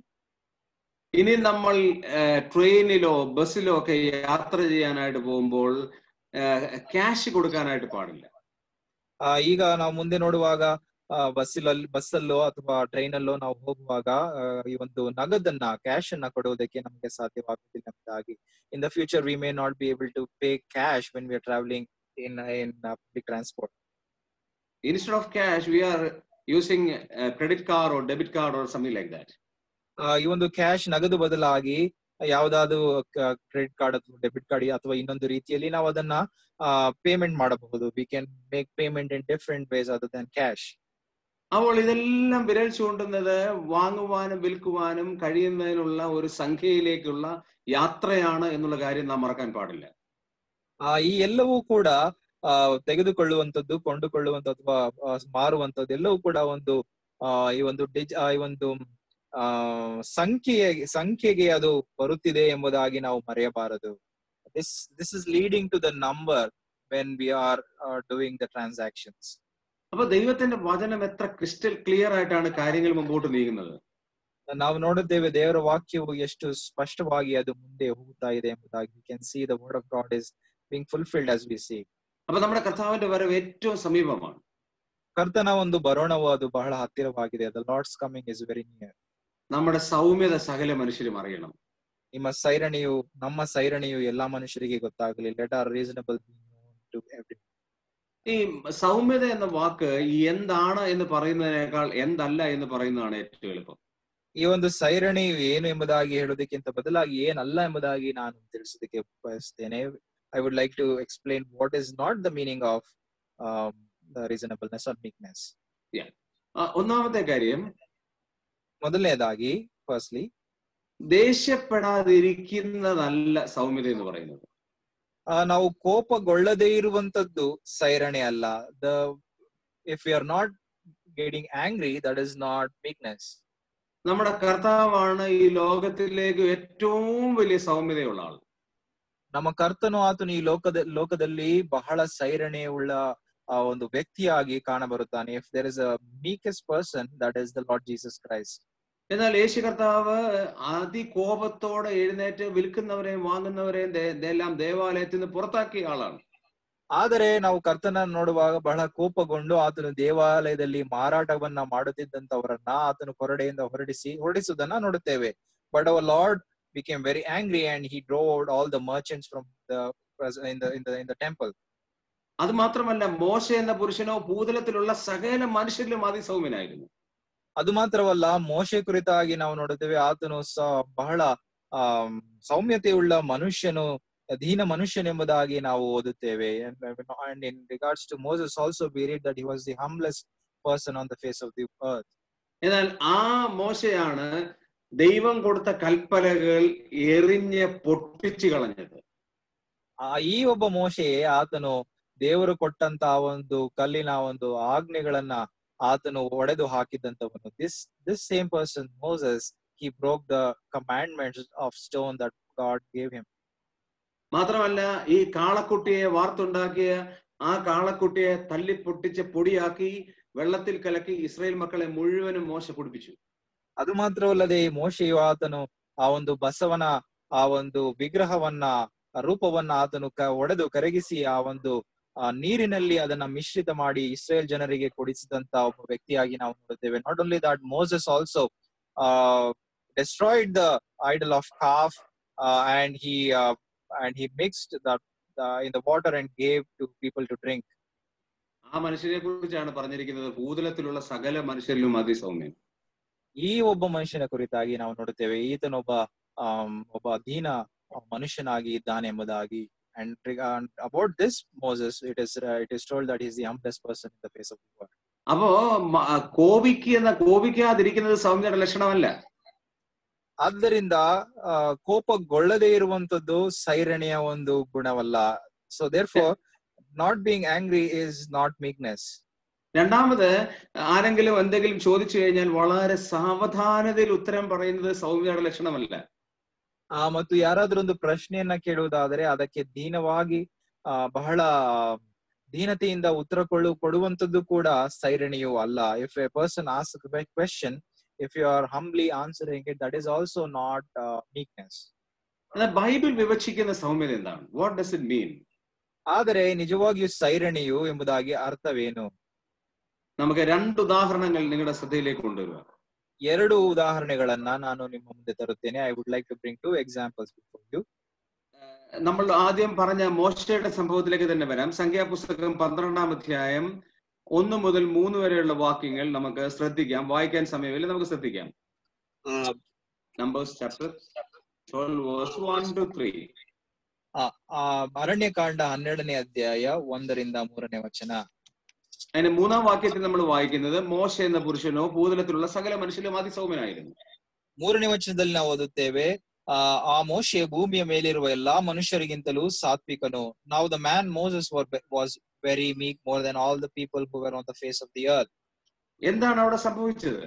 ഇനി നമ്മൾ ട്രെയിനിലോ ബസ്സിലോ ഒക്കെ യാത്ര ചെയ്യാനായിട്ട് പോകുമ്പോൾ ക്യാഷ് കൊടുക്കാനായിട്ട് പാടില്ല. ಈಗ ನಾವು ಮುಂದೆ ನೋಡುವಾಗ ಬಸ್ಸಲ್ಲೋ ಅಥವಾ ಟ್ರೈನಲ್ಲೋ ನಾವು ಹೋಗುವಾಗ ಈ ಒಂದು ನಗದನ್ನ ಕ್ಯಾಶ್ ಅನ್ನ ಕೊಡುವುದಕ್ಕೆ ನಮಗೆ ಸಾಧ್ಯವಾಗುವುದಿಲ್ಲ ಎಂಬುದಾಗಿ. In the future we may not be able to pay cash when we are travelling in public transport. Instead of cash, we are using a credit card or debit card or something like that. ಈ ಒಂದು cash ನಗದು ಬದಲಾಗಿ ಯಾವುದಾದ್ರು credit card ಅಥವಾ debit card ಅಥವಾ ಇನ್ನೊಂದು ರೀತಿಯಲ್ಲಿ ನಾವು ಅದನ್ನ പേയ്മെന്റ് ಮಾಡಬಹುದು. We can make payment in different ways other than cash. അപ്പോൾ ഇതെല്ലാം വിരൽ ചൂണ്ടുന്നത് വാങ്ങുവാനും വിൽക്കുവാനും കഴിയുന്നതിനുള്ള ഒരു സംഖ്യയിലേക്കുള്ള യാത്രയാണ് എന്നുള്ള കാര്യം നാം മറക്കാൻ പാടില്ല. ಈ ಎಲ್ಲವೂ ಕೂಡ ತೆಗೆದುಕೊಳ್ಳುವಂಥದ್ದು, ಕೊಂಡುಕೊಳ್ಳುವಂಥದ್ದು ಅಥವಾ ಮಾರುವಂಥದ್ದು ಎಲ್ಲವೂ ಕೂಡ ಒಂದು ಈ ಒಂದು ಸಂಖ್ಯೆಗೆ ಅದು ಬರುತ್ತಿದೆ ಎಂಬುದಾಗಿ ನಾವು ಮರೆಯಬಾರದು. This is leading to the number when we are doing the transactions. അപ്പൊ ദൈവത്തിന്റെ വചനം എത്ര ക്രിസ്റ്റൽ ക്ലിയർ ആയിട്ടാണ് കാര്യങ്ങൾ മുമ്പോട്ട് നീങ്ങുന്നത്. ನಾವು ನೋಡುತ್ತೇವೆ ದೇವರ ವಾಕ್ಯವು ಎಷ್ಟು ಸ್ಪಷ್ಟವಾಗಿ ಅದು ಮುಂದೆ ಹೋಗುತ್ತಾ ಇದೆ ಎಂಬುದಾಗಿ. We can see the word of God is being fulfilled as we see. അപ്പൊ നമ്മുടെ കർത്താവിന്റെ വരവ് ഏറ്റവും സമീപമാണ്. ಕರ್ತನ ಒಂದು ಬರೋಣವು ಅದು ಬಹಳ ಹತ್ತಿರವಾಗಿದೆ. The Lord's coming is very near. നമ്മുടെ സൗമ്യത സകല മനുഷ്യരും അറിയണം. ನಮ್ಮ ಸೈರಣೆಯು ಎಲ್ಲಾ ಮನುಷ್ಯರಿಗೆ ಗೊತ್ತಾಗಲಿ. Let our reasonable be known to everyone. ഈ സൗമ്യത എന്ന വാക്ക് എന്താണ് എന്ന് പറയുന്നതിനേക്കാൾ എന്തല്ല എന്ന് പറയുന്നതാണ് ഏറ്റവും എളുപ്പം. ಈ ಒಂದು ಸೈರಣೆಯು ಏನು ಎಂಬುದಾಗಿ ಹೇಳುವುದಕ್ಕಿಂತ ಬದಲಾಗಿ ಏನಲ್ಲ ಎಂಬುದಾಗಿ ನಾನು ತಿಳಿಸೋದಕ್ಕೆ ಬಯಸ್ತೇನೆ. I would like to explain what is not the meaning of the reasonableness or meekness. Yeah. ഒന്നാമത്തെ കാര്യം, ಮೊದಲನೇದಾಗಿ firstly, ദേഷ്യപ്പെടാതിരിക്കുന്നതല്ല സൗമ്യത എന്ന് പറയുന്നത്. ನಾವು ಕೋಪಗೊಳ್ಳದೇ ಇರುವಂತದ್ದು ಸೈರಣೆ ಅಲ್ಲ. If we are not getting angry, that is not meekness. നമ്മുടെ കർത്താവാണ് ഈ ലോകത്തിലേക്ക് ഏറ്റവും വലിയ സൗമ്യതയുള്ള ആൾ. ನಮ್ಮ ಕರ್ತನು ಆತನು ಈ ಲೋಕದಲ್ಲಿ ಬಹಳ ಸೈರಣೆ ಉಳ್ಳ ಒಂದು ವ್ಯಕ್ತಿಯಾಗಿ ಕಾಣಬರುತ್ತಾನೆ. If there is a meekest person, that is the Lord Jesus Christ. എന്നാൽ യേശു കർത്താവ് അതികോപത്തോടെ എഴുന്നേറ്റ് വിൽക്കുന്നവരെയും വാങ്ങുന്നവരെയും എല്ലാം ദേവാലയത്തിൽ നിന്ന് പുറത്താക്കിയ ആളാണ്. ಆದರೆ ನಾವು ಕರ್ತನ ನೋಡುವಾಗ ಬಹಳ ಕೋಪಗೊಂಡು ಆತನು ದೇವಾಲಯದಲ್ಲಿ ಮಾರಾಟವನ್ನ ಮಾಡುತ್ತಿದ್ದಂತವರನ್ನ ಆತನು ಕೊರಡೆಯಿಂದ ಹೊರಡಿಸುವುದನ್ನ ನೋಡುತ್ತೇವೆ. But our Lord became very angry and he drove out all the merchants from in the temple. അത് മാത്രമല്ല, മോശ എന്ന പുരുഷനോ ഭൂതലത്തിലുള്ള സകല മനുഷ്യരിലും അതിസൗമ്യനായിരുന്നു. ಅದು ಮಾತ್ರವಲ್ಲ, ಮೋಶೆ ಕುರಿತಾಗಿ ನಾವು ನೋಡುತ್ತೇವೆ ಆತನು ಬಹಳ ಸೌಮ್ಯತೆಯುಳ್ಳ ಮನುಷ್ಯನು, ದೀನ ಮನುಷ್ಯನೆಂಬುದಾಗಿ ನಾವು ಓದುತ್ತೇವೆ. And in regards to Moses also we read that he was the humblest person on the face of the earth. എന്നാൽ ആ മോശയാണ് ദൈവം കൊടുത്ത കൽപ്പനകൾ എറിഞ്ഞ് പൊട്ടിച്ചു കളഞ്ഞത്. ಈ ಒಬ್ಬ ಮೋಶೆಯೇ ಆತನು ದೇವರು ಕೊಟ್ಟಂತ ಒಂದು ಕಲ್ಲಿನ ಒಂದು ಆಜ್ಞೆಗಳನ್ನ ಆತನು ಒಡೆದು ಹಾಕಿದಂತವನು. This same person Moses, he broke the commandments of stone that God gave him. മാത്രമല്ല, ഈ കാളക്കുട്ടിയെ വാർത്തുണ്ടാക്കിയ ആ കാളക്കുട്ടിയെ തല്ലി പൊട്ടിച്ച് പൊടിയാക്കി വെള്ളത്തിൽ കലക്കി ഇസ്രായേൽ മക്കളെ മുഴുവനും മോശ കുടിപ്പിച്ചു. ಅದು ಮಾತ್ರವಲ್ಲದೆ ಮೋಶೆಯು ಆತನು ಆ ಒಂದು ಬಸವನ ಆ ಒಂದು ವಿಗ್ರಹವನ್ನ ರೂಪವನ್ನ ಆತನು ಒಡೆದು ಕರಗಿಸಿ ಆ ಒಂದು ನೀರಿನಲ್ಲಿ ಅದನ್ನ ಮಿಶ್ರಿತ ಮಾಡಿ ಇಸ್ರೇಲ್ ಜನರಿಗೆ ಕೊಡಿಸಿದಂತ ಒಬ್ಬ ವ್ಯಕ್ತಿಯಾಗಿ ನಾವು ನೋಡುತ್ತೇವೆ. Not only that, Moses also destroyed the idol of calf and he mixed that in the water and gave to people to drink. ആ മനുഷ്യനെ കുറിച്ചാണ് പറഞ്ഞിരിക്കുന്നത്, ഭൂതലത്തിലുള്ള സകല മനുഷ്യരിലും അതിസൗമ്യൻ. ಈ ಒಬ್ಬ ಮನುಷ್ಯನ ಕುರಿತಾಗಿ ನಾವು ನೋಡುತ್ತೇವೆ ಈತನೊಬ್ಬ ದೀನ ಮನುಷ್ಯನಾಗಿ ಇದ್ದಾನೆ ಎಂಬುದಾಗಿ. And about this Moses, it is told that he is the humblest person in the face of the world. അപ്പോ കോപിക്കാതിരിക്കുന്നത് സൗമ്യതയുടെ ലക്ഷണമല്ല. ಆದ್ದರಿಂದ ಕೋಪಗೊಳ್ಳದೇ ಇರುವಂತದ್ದು ಸೈರಣೆಯ ಒಂದು ಗುಣವಲ್ಲ. So therefore not being angry is not meekness. രണ്ടാമത്, ആരെങ്കിലും എന്തെങ്കിലും ചോദിച്ചു കഴിഞ്ഞാൽ വളരെ സാവധാനതയിൽ ഉത്തരം പറയുന്നത് സൗമ്യതയുടെ ലക്ഷണമല്ല. ಮತ್ತು ಯಾರಾದ್ರೂ ಒಂದು ಪ್ರಶ್ನೆಯನ್ನ ಕೇಳುವುದಾದರೆ ಅದಕ್ಕೆ ದೀನವಾಗಿ ಬಹಳ ದೀನತೆಯಿಂದ ಉತ್ತರ ಕೊಡುವಂತದ್ದು ಕೂಡ ಸೈರಣೆಯೂ ಅಲ್ಲ. If a person asks a question, if you are humbly answering it, that is also not meekness. Bible വിവക്ഷിക്കുന്ന സൗമ്യത എന്താണ്? What does it mean? ಆದರೆ ನಿಜವಾಗಿಯೂ ಸೈರಣೆಯು ಎಂಬುದಾಗಿ ಅರ್ಥವೇನು? നമുക്ക് 2 ഉദാഹരണങ്ങൾ നിങ്ങളുടെ ശ്രദ്ധയിലേക്ക് കൊണ്ടുവരിക. 2 ಉದಾಹರಣೆಗಳನ್ನ ನಾನು ನಿಮ್ಮ ಮುಂದೆ ತರುತ್ತೇನೆ. I would like to bring 2 examples before you. നമ്മൾ ആദ്യം പറഞ്ഞ മോശയുടെ സംഭവത്തിലേക്ക് തന്നെ വരാം. സംഖ്യാപുസ്തകം 12-ാം അധ്യായം 1 മുതൽ 3 വരെയുള്ള വാക്യങ്ങൾ നമുക്ക് ശ്രദ്ധിക്കാം. വായിക്കാൻ സമയമില്ല, നമുക്ക് ശ്രദ്ധിക്കാം. Numbers chapter 12 verse 1 to 3. Aranya Kanda 12ನೇ ಅಧ್ಯಾಯ 1ರಿಂದ 3ನೇ ವಚನ. അതിന്റെ 3ാം വാക്യത്തിൽ നമ്മൾ വായിക്കുന്നത്, മോശ എന്ന പുരുഷനോ ഭൂതലത്തിലുള്ള സകല മനുഷ്യരും അതിസൗമ്യനായിരുന്നു. 3ನೇ ವಚನದಲ್ಲಿ ನಾವು ಓದುತ್ತೇವೆ, ಆ ಮೋಶೆ ಭೂಮಿಯ ಮೇಲಿರುವ ಎಲ್ಲಾ ಮನುಷ್ಯರಿಗಿಂತಲೂ ಸಾತ್ವಿಕನು. Now the man Moses was very meek, more than all the people who were on the face of the earth. എന്താണ് അവിടെ സംഭവിച്ചത്?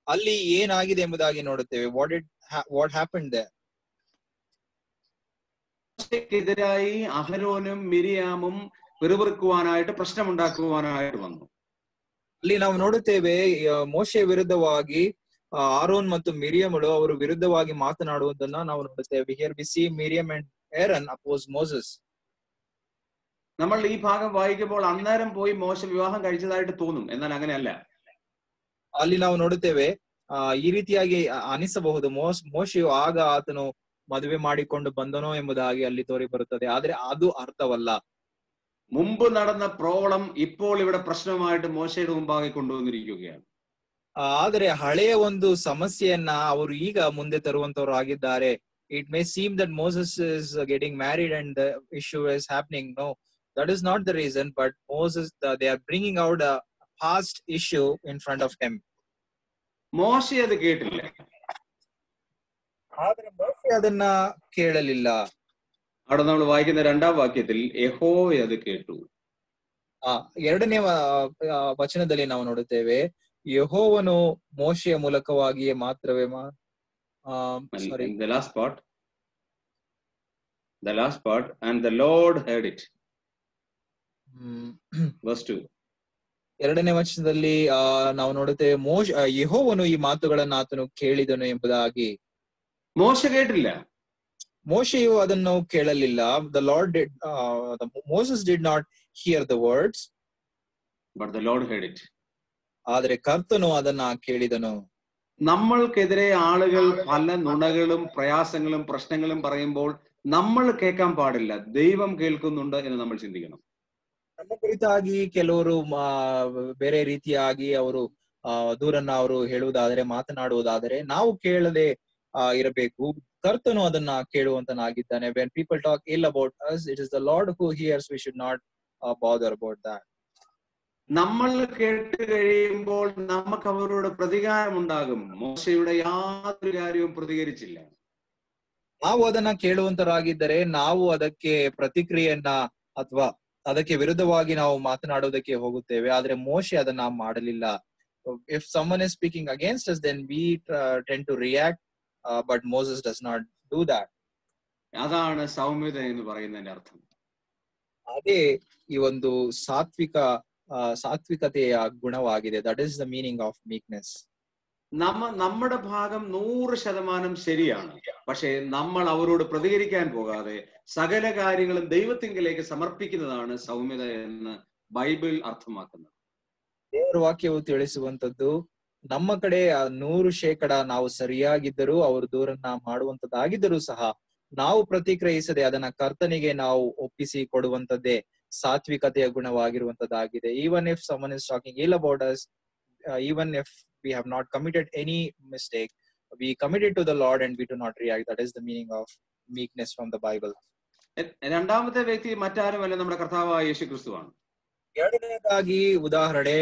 ಅಲ್ಲಿ ಏನಾಗಿದೆ ಎಂಬುದಾಗಿ ನೋಡುತ್ತೇವೆ. What happened there? മോശയ്ക്കെതിരായി അഹരോനും മിരിയാമും പിറുപിറുക്കുവാനായിട്ട് പ്രശ്നമുണ്ടാക്കുവാനായിട്ട് വന്നു. ಅಲ್ಲಿ ನಾವು ನೋಡುತ್ತೇವೆ, ಮೋಶೆ ವಿರುದ್ಧವಾಗಿ ಆರೋನ್ ಮತ್ತು ಮಿರಿಯಮಳು ಅವರು ವಿರುದ್ಧವಾಗಿ ಮಾತನಾಡುವುದನ್ನ ನಾವು ನೋಡುತ್ತೇವೆ. Here we see Miriam and Aaron oppose Moses. നമ്മൾ ഈ ഭാഗം വായിക്കുമ്പോൾ അന്നേരം പോയി മോശ വിവാഹം കഴിച്ചതായിട്ട് തോന്നും, എന്നാൽ അങ്ങനെയല്ല. ಅಲ್ಲಿ ನಾವು ನೋಡುತ್ತೇವೆ, ಈ ರೀತಿಯಾಗಿ ಅನಿಸಬಹುದು, ಮೋಶೆಯು ಆಗ ಆತನು ಮದುವೆ ಮಾಡಿಕೊಂಡು ಬಂದನೋ ಎಂಬುದಾಗಿ ಅಲ್ಲಿ ತೋರಿ ಬರುತ್ತದೆ. ಆದ್ರೆ ಅದು ಅರ್ಥವಲ್ಲ. മുമ്പ് നടന്ന പ്രോബ്ലം ഇപ്പോൾ ഇവിടെ പ്രശ്നമായിട്ട് മോശയുടെ മുമ്പാകെ കൊണ്ടുവന്നിരിക്കുകയാണ്. ಆದರೆ ಹಳೆಯ ಒಂದು ಸಮಸ್ಯೆಯನ್ನ ಅವರು ಈಗ ಮುಂದೆ ತರುವಂತವರು ಆಗಿದ್ದಾರೆ. It may seem that Moses is getting married and the issue is happening. No, that is not the reason, but they are bringing out a past issue in front of him. മോശ അത് കേട്ടില്ല. ಆದ್ರೆ ಮೋಶೆ ಅದನ್ನ ಕೇಳಲಿಲ್ಲ. അവിടെ നമ്മൾ വായിക്കുന്ന 2ാം വാക്യത്തിൽ യഹോവ അത് കേട്ടു. 2ನೇ ವಚನದಲ್ಲಿ ನಾವು ನೋಡುತ್ತೇವೆ, ಯೆಹೋವನು ಮೋಶೆಯ ಮೂಲಕವಾಗಿಯೇ ಮಾತ್ರವೇ the last part and the Lord heard it. verse 2. 2ನೇ ವಚನದಲ್ಲಿ ನಾವು ನೋಡುತ್ತೇವೆ, ಯೆಹೋವನು ಈ ಮಾತುಗಳನ್ನು ಆತನು ಕೇಳಿದನು ಎಂಬುದಾಗಿ. ಮೋಶೆ ಕೇಳಿಲ್ಲ, ಮೋಶೆಯು ಅದನ್ನು ಕೇಳಲಿಲ್ಲ. The Lord did, Moses did not hear the words, but the Lord heard it. ಆದರೆ ಕರ್ತನು ಅದನ್ನ കേಳಿದನು. നമ്മൾക്കെതിരെ ആളുകൾ പല നുണകളും പ്രയാസങ്ങളും പ്രശ്നങ്ങളും പറയുമ്പോൾ നമ്മൾ കേൾക്കാൻ പാടില്ല, ദൈവം കേൾക്കുന്നുണ്ട് എന്ന് നമ്മൾ ചിന്തിക്കണം. ನಮ್ಮ ಕುರಿತಾಗಿ ಕೆಲವರು ಬೇರೆ ರೀತಿಯಾಗಿ ಅವರು ದೂರನ್ನ ಅವರು ಹೇಳುವುದಾದರೆ, ಮಾತನಾಡುವುದಾದರೆ ನಾವು ಕೇಳದೆ ಇರಬೇಕು. ಕರ್ತನು ಅದನ್ನ ಕೇಳುವಂತನಾಗಿದ್ದಾನೆ. When people talk ill about us, it is the Lord who hears. We should not bother about that. നമ്മൾ കേട്ട് കഴിയുമ്പോൾ നമുക്ക് അവരോട് പ്രതികാരം ഉണ്ടാകും. മോശയുടെ യാതൊരു കാര്യവും പ്രതികരിച്ചില്ല. ನಾವು ಅದನ್ನ ಕೇಳುವಂತರಾಗಿದ್ದರೆ ನಾವು ಅದಕ್ಕೆ ಪ್ರತಿಕ್ರಿಯೆಯನ್ನ ಅಥವಾ ಅದಕ್ಕೆ ವಿರುದ್ಧವಾಗಿ ನಾವು ಮಾತನಾಡೋದಕ್ಕೆ ಹೋಗುತ್ತೇವೆ. ಆದ್ರೆ ಮೋಶೆ ಅದನ್ನ ಮಾಡಲಿಲ್ಲ. If someone is speaking against us, then we tend to react, but Moses does not do that. അതാണ് സൗമ്യത എന്ന് പറയുന്നതിന്റെ അർത്ഥം. ಅದೇ ಈ ಒಂದು ಸಾತ್ವಿಕತೆಯ ಗುಣವಾಗಿದೆ. That is the meaning of meekness. നമ്മുടെ ഭാഗം 100% ശരിയാണ്. പക്ഷേ നമ്മൾ അവരോട് പ്രതികരിക്കാൻ പോകാതെ സകല കാര്യങ്ങളും ദൈവത്തിങ്കിലേക്ക് സമർപ്പിക്കുന്നതാണ് സൗമ്യത എന്ന് ബൈബിൾ അർത്ഥമാക്കുന്നത്. ದೇವರ ವಾಕ್ಯವು ತಿಳಿಸುವಂತದ್ದು, ನಮ್ಮ ಕಡೆ 100% ನಾವು ಸರಿಯಾಗಿದ್ದರೂ ಅವರು ದೂರನ್ನ ಮಾಡುವಂತದ್ದಾಗಿದ್ದರೂ ಸಹ ನಾವು ಪ್ರತಿಕ್ರಿಯಿಸದೆ ಅದನ್ನ ಕರ್ತನಿಗೆ ನಾವು ಒಪ್ಪಿಸಿ ಕೊಡುವಂತದ್ದೇ ಸಾತ್ವಿಕತೆಯ ಗುಣವಾಗಿರುವಂತದ್ದಾಗಿದೆ. Even if someone is talking ill about us, even if we have not committed any mistake, we commit it to the Lord and we do not react. That is the meaning of meekness from the Bible. രണ്ടാമത്തെ വ്യക്തി മറ്റാരുമല്ല, നമ്മുടെ കർത്താവായ യേശു ക്രിസ്തുവാണ്. ಎರಡನೇದಾಗಿ ಉದಾಹರಣೆ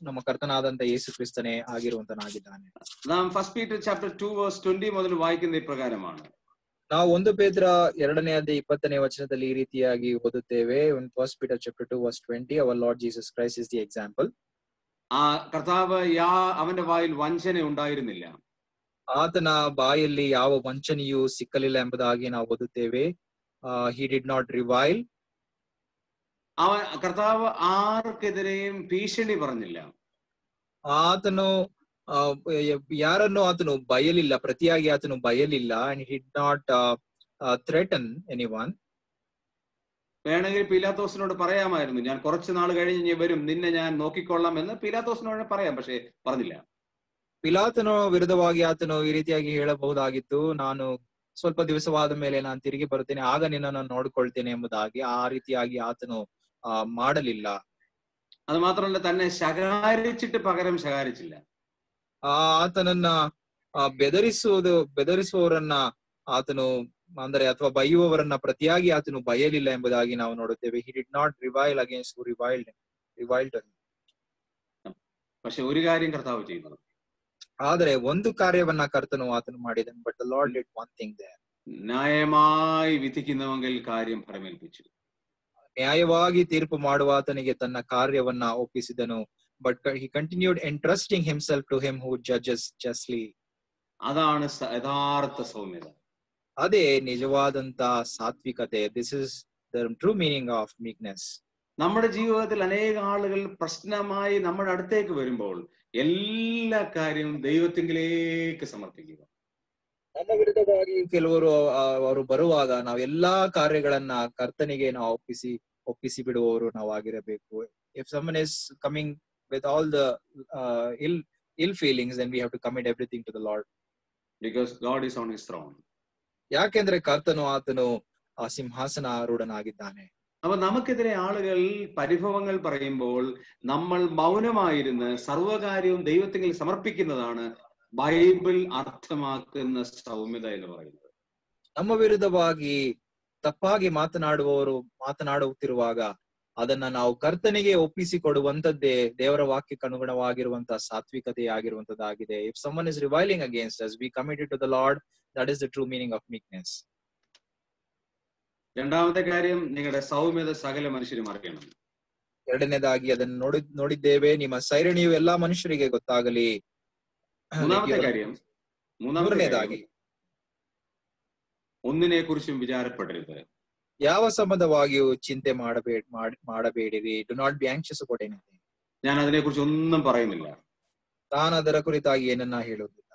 ನಮ್ಮ ಕರ್ತನಾದಂತ ಯೇಸು ಕ್ರಿಸ್ತನೇ ಆಗಿರುವಂತನಾಗಿದ್ದಾನೆ. നാം 1 Peter chapter 2 verse 20 മുതൽ വായിക്കുന്ന ഇപ്രകാരമാണ്. ನಾವು 1 ಪೇತ್ರ 2ನೇ ಅಧ್ಯಾಯ 20ನೇ ವಚನದಲ್ಲಿ ಈ ರೀತಿಯಾಗಿ ಓದುತ್ತೇವೆ. In 1 Peter chapter 2 verse 20, our Lord Jesus Christ is the example. ആ കർത്താവ് അവന്റെ വായിൽ വഞ്ചന ഉണ്ടായിരുന്നില്ല. ಆತನ ಬಾಯಲ್ಲಿ ಯಾವ ವಂಚನೆಯೂ ಸಿಕ್ಕಲಿಲ್ಲ ಎಂಬುದಾಗಿ ನಾವು ಓದುತ್ತೇವೆ. He did not revile. കർത്താവ് ആർക്കെതിരെയും ഭീഷണി പറഞ്ഞില്ല. ಆತನು ಯಾರನ್ನು ಆತನು ಬಯಲಿಲ್ಲ, ಪ್ರತಿಯಾಗಿ ಆತನು ಬಯಲಿಲ್ಲ. And he did not threaten anyone. വേണമെങ്കിൽ പീലാത്തോസിനോട് പറയാമായിരുന്നു, ഞാൻ കുറച്ച് നാൾ കഴിഞ്ഞ് വരും, നിന്നെ ഞാൻ നോക്കിക്കൊള്ളാം എന്ന് പീലാത്തോസിനോട് പറയാം. പക്ഷെ പറഞ്ഞില്ല. ಪಿಲಾತನು ವಿರುದ್ಧವಾಗಿ ಆತನು ಈ ರೀತಿಯಾಗಿ ಹೇಳಬಹುದಾಗಿತ್ತು, ನಾನು ಸ್ವಲ್ಪ ದಿವಸವಾದ ಮೇಲೆ ನಾನು ತಿರುಗಿ ಬರುತ್ತೇನೆ, ಆಗ ನಿನ್ನನ್ನು ನೋಡ್ಕೊಳ್ತೇನೆ ಎಂಬುದಾಗಿ. ಆ ರೀತಿಯಾಗಿ ಆತನು ಮಾಡಲಿಲ್ಲ. അത് മാത്രമല്ല, തന്നെ ശകാരിച്ചിട്ട് പകരം ശകാരിച്ചില്ല. ಆತನನ್ನ ಬೆದರಿಸುವವರನ್ನ ಆತನು ಅಂದರೆ ಅಥವಾ ಬೈಯುವವರನ್ನ ಪ್ರತಿಯಾಗಿ ಆತನು ಬಯಲಿಲ್ಲ ಎಂಬುದಾಗಿ ನಾವು ನೋಡುತ್ತೇವೆ. he did not revile against who reviled him. പക്ഷെ ഒരു കാര്യം കർത്താവ് ചെയ്തു. ಆದರೆ ಒಂದು ಕಾರ್ಯವನ್ನ ಕರ್ತನು ಆತನು ಮಾಡಿದನು. but the Lord did one thing there. ന്യായമായി വിധിക്കുന്നവങ്കിൽ കാര്യം ഫലമേൽപ്പിച്ചു. ನ್ಯಾಯವಾಗಿ ತೀರ್ಪು ಮಾಡುವ ಆತನಿಗೆ ತನ್ನ ಕಾರ್ಯವನ್ನ ಒಪ್ಪಿಸಿದನು. but he continued entrusting himself to him who judges justly. അതാണ് യഥാർത്ഥ സൗമ്യത. ಅದೇ ನಿಜವಾದಂತ ಸಾತ್ವಿಕತೆ. this is the true meaning of meekness. നമ്മുടെ ജീവിതത്തിൽ അനേക ആളുകൾ പ്രശ്നമായി നമ്മുടെ അടുത്തേക്ക് വരുമ്പോൾ എല്ലാ കാര്യവും ദൈവത്തിങ്കിലേക്ക് സമർപ്പിക്കുക. ನಮ್ಮ ವಿರುದ್ಧವಾಗಿ ಕೆಲವರು ಅವರು ಬರುವಾಗ ನಾವು ಎಲ್ಲಾ ಕಾರ್ಯಗಳನ್ನ ಕರ್ತನಿಗೆ ನಾವು ಒಪ್ಪಿಸಿ ಬಿಡುವವರು ನಾವಾಗಿರಬೇಕು. if someone is coming with all the ill feelings, then we have to commit everything to the Lord. because God is on his throne. ಯಾಕೆಂದ್ರೆ ಕರ್ತನು ಆತನು സിംഹാസനാരൂഢനാಗಿದ್ದಾನೆ. അപ്പൊ നമുക്കെതിരെ ആളുകൾ പരിഭവങ്ങൾ പറയുമ്പോൾ നമ്മൾ മൗനമായിരുന്ന് സർവകാര്യവും ദൈവത്തിൽ സമർപ്പിക്കുന്നതാണ് ബൈബിൾ അർത്ഥമാക്കുന്ന സൗമ്യത എന്ന് പറയുന്നത്. ನಮ್ಮ ವಿರುದ್ಧವಾಗಿ ತಪ್ಪಾಗಿ ಮಾತನಾಡುತ್ತಿರುವಾಗ ಅದನ್ನ ನಾವು ಕರ್ತನಿಗೆ ಒಪ್ಪಿಸಿಕೊಡುವಂತದ್ದೇ ದೇವರ ವಾಕ್ಯಕ್ಕೆ ಅನುಗುಣವಾಗಿರುವಂತಹ ಸಾತ್ವಿಕತೆ ಆಗಿರುವಂತದ್ದಾಗಿದೆ. if someone is reviling against us, we commit it to the Lord. that is the true meaning of meekness. രണ്ടാമത്തെ കാര്യം, നിങ്ങളുടെ സൗമ്യത സകല മനുഷ്യരും അറിയണം. ಎರಡನೇದಾಗಿ ಅದನ್ನು ನೋಡಿದ್ದೇವೆ, ನಿಮ್ಮ ಸೈರಣೆಯು ಎಲ್ಲಾ ಮನುಷ್ಯರಿಗೆ ಗೊತ್ತಾಗಲಿ. ಮೂರನೇದಾಗಿ, ഒന്നിനെ കുറിച്ചും വിചാരപ്പെടരുത്. ಯಾವ ಸಂಬಂಧವಾಗಿಯೂ ಚಿಂತೆ ಮಾಡಬೇಡಿರಿ. do not be anxious about anything. ഞാൻ അതിനെ കുറിച്ച് ഒന്നും പറയുന്നില്ല. ನಾನು ಅದರ ಕುರಿತಾಗಿ ಏನನ್ನ ಹೇಳುವುದಿಲ್ಲ.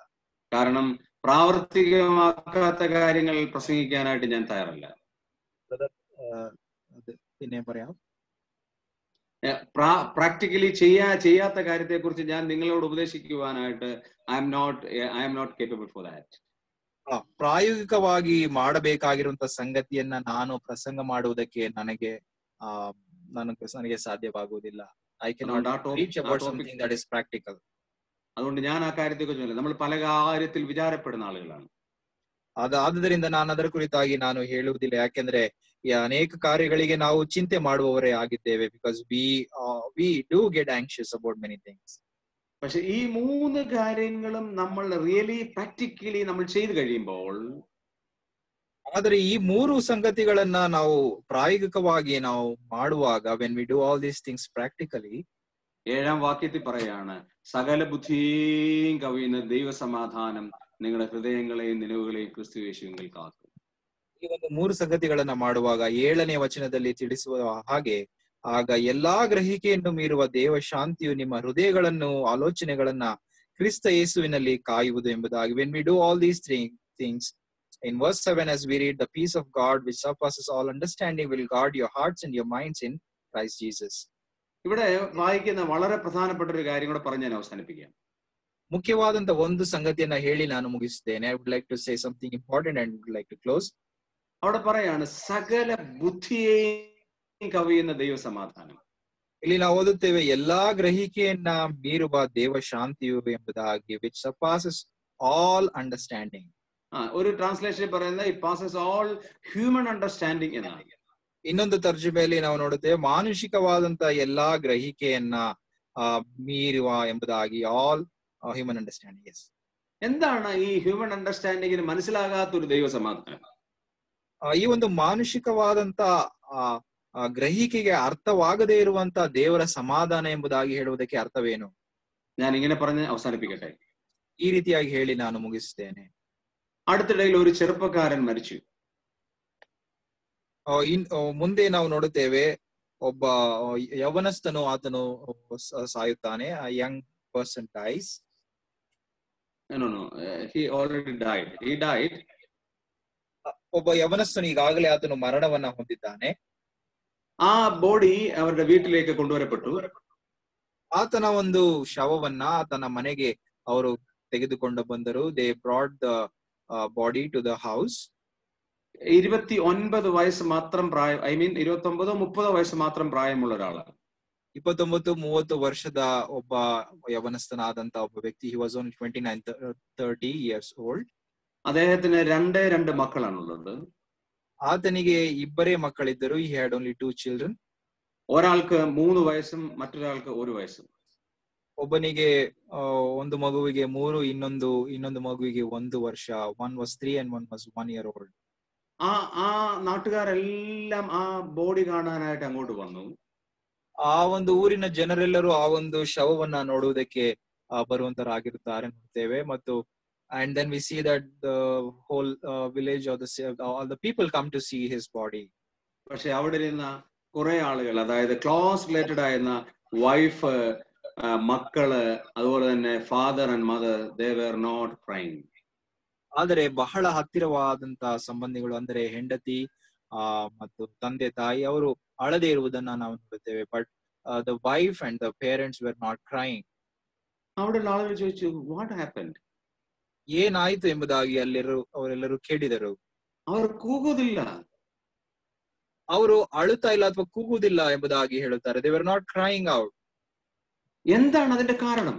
കാരണം പ്രാവർത്തികമാക്കാത്ത കാര്യങ്ങൾ പ്രസംഗിക്കാനായിട്ട് ഞാൻ തയ്യാറല്ല. പിന്നെ പറയാം, പ്രാക്ടിക്കലി ചെയ്യാത്ത കാര്യത്തെ കുറിച്ച് ഞാൻ നിങ്ങളോട് ഉപദേശിക്കുവാനായിട്ട് I am not capable for that. ಪ್ರಾಯೋಗಿಕವಾಗಿ ಮಾಡಬೇಕಾಗಿರುವಂತಹ ಸಂಗತಿಯನ್ನ ನಾನು ಪ್ರಸಂಗ ಮಾಡುವುದಕ್ಕೆ ನನಗೆ ಸಾಧ್ಯವಾಗುವುದಿಲ್ಲ. I cannot preach about something that is practical. അതുകൊണ്ട് ഞാൻ ಆ കാര്യത്തെ കുറിച്ച് നമ്മൾ പല കാര്യത്തിൽ വിചാരപ്പെടുന്ന ആളുകളാണ്. ಆದುದರಿಂದ ನಾನು ಅದರ ಕುರಿತಾಗಿ ನಾನು ಹೇಳುವುದಿಲ್ಲ. ಯಾಕೆಂದ್ರೆ ಈ ಅನೇಕ ಕಾರ್ಯಗಳಿಗೆ ನಾವು ಚಿಂತೆ ಮಾಡುವವರೇ ಆಗಿದ್ದೇವೆ. because we do get anxious about many things. പക്ഷെ ഈ മൂന്ന് കാര്യങ്ങളും നമ്മൾ റിയലി പ്രാക്ടിക്കലി നമ്മൾ ചെയ്തു കഴിയുമ്പോൾ, ಆದರೆ ಈ ಮೂರು ಸಂಗತಿಗಳನ್ನ ನಾವು ಪ್ರಾಯೋಗಿಕವಾಗಿ ನಾವು ಮಾಡುವಾಗ, when we do all these things practically, 7ാം വാക്യത്തിൽ പറയാണ്, സകല ബുദ്ധിയും കവിയുന്ന ദൈവസമാധാനം നിങ്ങളുടെ ഹൃദയങ്ങളെയും നിലവുകളെയും ಕ್ರಿಸ್ತ ಯೇಸುವಿನಲ್ಲಿ ಕಾക്കും. ಈ ಒಂದು ಮೂರು ಸಂಗತಿಗಳನ್ನ ಮಾಡುವಾಗ 7ನೇ ವಚನದಲ್ಲಿ ತಿಳಿಸುವ ಹಾಗೆ, ಆಗ ಎಲ್ಲಾ ಗ್ರಹಿಕೆಯನ್ನು ಮೀರುವ ದೇವ ಶಾಂತಿಯು ನಿಮ್ಮ ಹೃದಯಗಳನ್ನು ಆಲೋಚನೆಗಳನ್ನ ಕ್ರಿಸ್ತ ಯೇಸುವಿನಲ್ಲಿ ಕಾಯುವುದು ಎಂಬುದಾಗಿ. when we do all these things, in verse 7 as we read, the peace of God which surpasses all understanding will guard your hearts and your minds in Christ Jesus. ഇവിടെ വായിക്കുന്ന വളരെ പ്രധാനപ്പെട്ട ഒരു കാര്യം കൂടെ പറഞ്ഞ് ഞാൻ അവസാനിപ്പിക്കാം. ಮುಖ್ಯವಾದಂತ ಒಂದು ಸಂಗತಿಯನ್ನ ಹೇಳಿ ನಾನು ಮುಗಿಸುತ್ತೇನೆ. I would like to say something important and would like to close. അവിടെ പറയാണ്, ಸಕಲ ಬುದ್ಧಿಯೇയും ಕವಿಯುന്ന ದೈವ ಸಮಾಧಾನ. ಇಲ್ಲಿ ನಾವು ಓದುತ್ತೇವೆ, ಎಲ್ಲಾ ಗ್ರಹಿಕೆಯನ್ನ ಮೀರುವ ದೇವ ಶಾಂತಿಯು ಎಂಬುದಾಗಿ, which surpasses all understanding. ഒരു ട്രാൻസ്ലേഷൻ പറയുന്നത് it passes all human understanding എന്നാണ്. ಇನ್ನೊಂದು ತರ್ಜುಮೆಯಲ್ಲಿ ನಾವು ನೋಡುತ್ತೇವೆ, ಮಾನುಷಿಕವಾದಂತ ಎಲ್ಲಾ ಗ್ರಹಿಕೆಯನ್ನ ಮೀರುವ ಎಂಬುದಾಗಿ, all human understanding. yes. എന്താണ് ഈ ഹ്യൂമൻ അണ്ടർസ്റ്റാൻഡിങ്ങിന് മനസ്സിലാകാത്തൊരു ദൈവ സമാധാനം? ಈ ಒಂದು ಮಾನುಷಿಕವಾದಂತ ಗ್ರಹಿಕೆಗೆ ಅರ್ಥವಾಗದೇ ಇರುವಂತ ದೇವರ ಸಮಾಧಾನ ಎಂಬುದಾಗಿ ಹೇಳುವುದಕ್ಕೆ ಅರ್ಥವೇನು? ഞാൻ ഇങ്ങനെ പറഞ്ഞ് അവസാനിപ്പിക്കട്ടെ. ಈ ರೀತಿಯಾಗಿ ಹೇಳಿ ನಾನು ಮುಗಿಸುತ್ತೇನೆ. അടുത്തിടയിൽ ഒരു ചെറുപ്പക്കാരൻ മരിച്ചു. ಮುಂದೆ ನಾವು ನೋಡುತ್ತೇವೆ, ಒಬ್ಬ ಯೌವನಸ್ಥನು ಆತನು ಸಾಯುತ್ತಾನೆ. a young person dies. no he already died. he died. ಒಬ್ಬ ಯೌವನಸ್ಥನು ಈಗಾಗಲೇ ಆತನು ಮರಣವನ್ನ ಹೊಂದಿದ್ದಾನೆ. ആ ബോഡി അവരുടെ വീട്ടിലേക്ക് കൊണ്ടുവരപ്പെട്ടു. ಆತನ ಒಂದು ಶವವನ್ನ ಆತನ ಮನೆಗೆ ಅವರು ತೆಗೆದುಕೊಂಡು ಬಂದರು. They brought the body to the house. 29 വയസ്സ് മാത്രം പ്രായം, 29-30 വയസ്സ് മാത്രം പ്രായമുള്ള ഒരാളാണ്. 29-30 ವರ್ಷದ ಒಬ್ಬ ಯವನಸ್ಥನಾದಂತ ಒಬ್ಬ ವ್ಯಕ್ತಿ. He was only 29-30 years old. അദ്ദേഹത്തിന് 2 മക്കളാണുള്ളത്. ಆತನಿಗೆ ಇಬ್ಬರೇ ಮಕ್ಕಳಿದ್ದರು. He had only 2 children. ഒരാൾക്ക് 3 വയസ്സും മറ്റൊരാൾക്ക് 1 വയസ്സും. ಒಬ್ಬನಿಗೆ ಒಂದು ಮಗುವಿಗೆ 3, ಇನ್ನೊಂದು ಮಗುವಿಗೆ 1 ವರ್ಷ. One was 3 and one was 1 year old. ആ നാട്ടുകാരെല്ലാം ആ ബോഡി കാണാനായിട്ട് അങ്ങോട്ട് വന്നു. ಆ ಒಂದು ಊರಿನ ಜನರೆಲ್ಲರೂ ಆ ಒಂದು ಶವವನ್ನ ನೋಡುವುದಕ್ಕೆ ಬರುವಂತರಾಗಿರುತ್ತಾರೆ ನೋಡ್ತೇವೆ. ಮತ್ತು and then we see that the whole village or all the people come to see his body. പക്ഷെ അവിടെ ഇരുന്ന കുറെ ആളുകൾ, അതായത് ക്ലോസ് റിലേറ്റഡ് ആയിരുന്ന വൈഫ്, മക്കള്, അതുപോലെ തന്നെ father and mother, they were not crying. ಆದರೆ ಬಹಳ ಹತ್ತಿರವಾದಂತ ಸಂಬಂಧಿಗಳು ಅಂದ್ರೆ ಹೆಂಡತಿ ಮತ್ತು ತಂದೆ ತಾಯಿ ಅವರು ಅಳದೇ ಇರುವುದನ್ನ ನಾವು ನೋಡುತ್ತೇವೆ. But the wife and the parents were not crying. അവിടെയുള്ള ആളുകൾ ചോദിച്ചു, what happened? ಏನಾಯ್ತು ಎಂಬುದಾಗಿ ಅವರೆಲ್ಲರೂ ಕೇಳಿದರು. ಅವರು ಕೂಗುವುದಿಲ್ಲ, ಅವರು ಅಳುತ್ತಾ ಇಲ್ಲ ಅಥವಾ ಕೂಗುವುದಿಲ್ಲ ಎಂಬುದಾಗಿ ಹೇಳುತ್ತಾರೆ. they were not crying out. എന്താണ് അതിന്റെ കാരണം?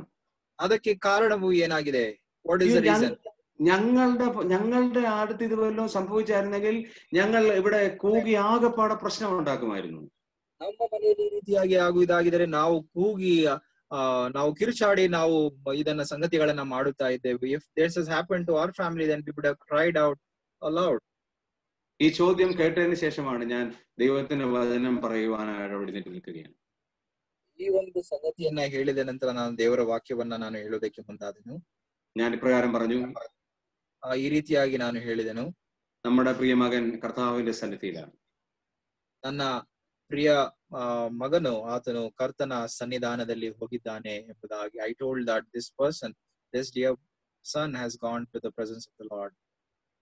ಅದಕ್ಕೆ ಕಾರಣವು ಏನಾಗಿದೆ? what is the reason? ഞങ്ങളുടെ അടുത്ത് ഇത് വല്ലതും സംഭവിച്ചായിരുന്നെങ്കിൽ ഞങ്ങൾ ഇവിടെ കൂകി ആകെപ്പാടെ പ്രശ്നം ഉണ്ടാക്കുമായിരുന്നു. ನಮ್ಮ ಮನೆಯಲ್ಲಿ ಈ ರೀತಿಯಾಗಿ ಆಗುವುದಾಗಿದ್ದರೆ ನಾವು ಕೂಗಿ ನಾವು ಕಿರುಚಾಡಿ ನಾವು ಇದನ್ನ ಸಂಗತಿಗಳನ್ನ ಮಾಡುತ್ತಾ ಇದ್ದೇವೆ. if this has happened to our family then we would have cried out aloud. ഈ ചോദ്യം കേട്ടതിന് ശേഷമാണ് ഞാൻ ദൈവത്തിന്റെ വചനം പറയുവാനായിട്ട് അവിടെ നിൽക്കുകയാണ്. ಈ ಒಂದು ಸಂಗತಿಯನ್ನ ಹೇಳಿದ ನಂತರ ನಾನು ದೇವರ ವಾಕ್ಯವನ್ನ ನಾನು ಹೇಳೋದಕ್ಕೆ ಮುಂದಾದೆನು. ഞാൻ ഇപ്രകാരം പറഞ്ഞു, ಈ ರೀತಿಯಾಗಿ ನಾನು ಹೇಳಿದೆನು, നമ്മുടെ പ്രിയ മകൻ കർത്താവിന്റെ സന്നിധിയിലാണ്. ನನ್ನ ಪ್ರಿಯ ಮಗನು ಆತನು ಕರ್ತನ ಸನ್ನಿಧಾನದಲ್ಲಿ ಹೋಗಿದ್ದಾನೆ ಎಂಬುದಾಗಿ. I told that this dear son has gone to the presence of the Lord.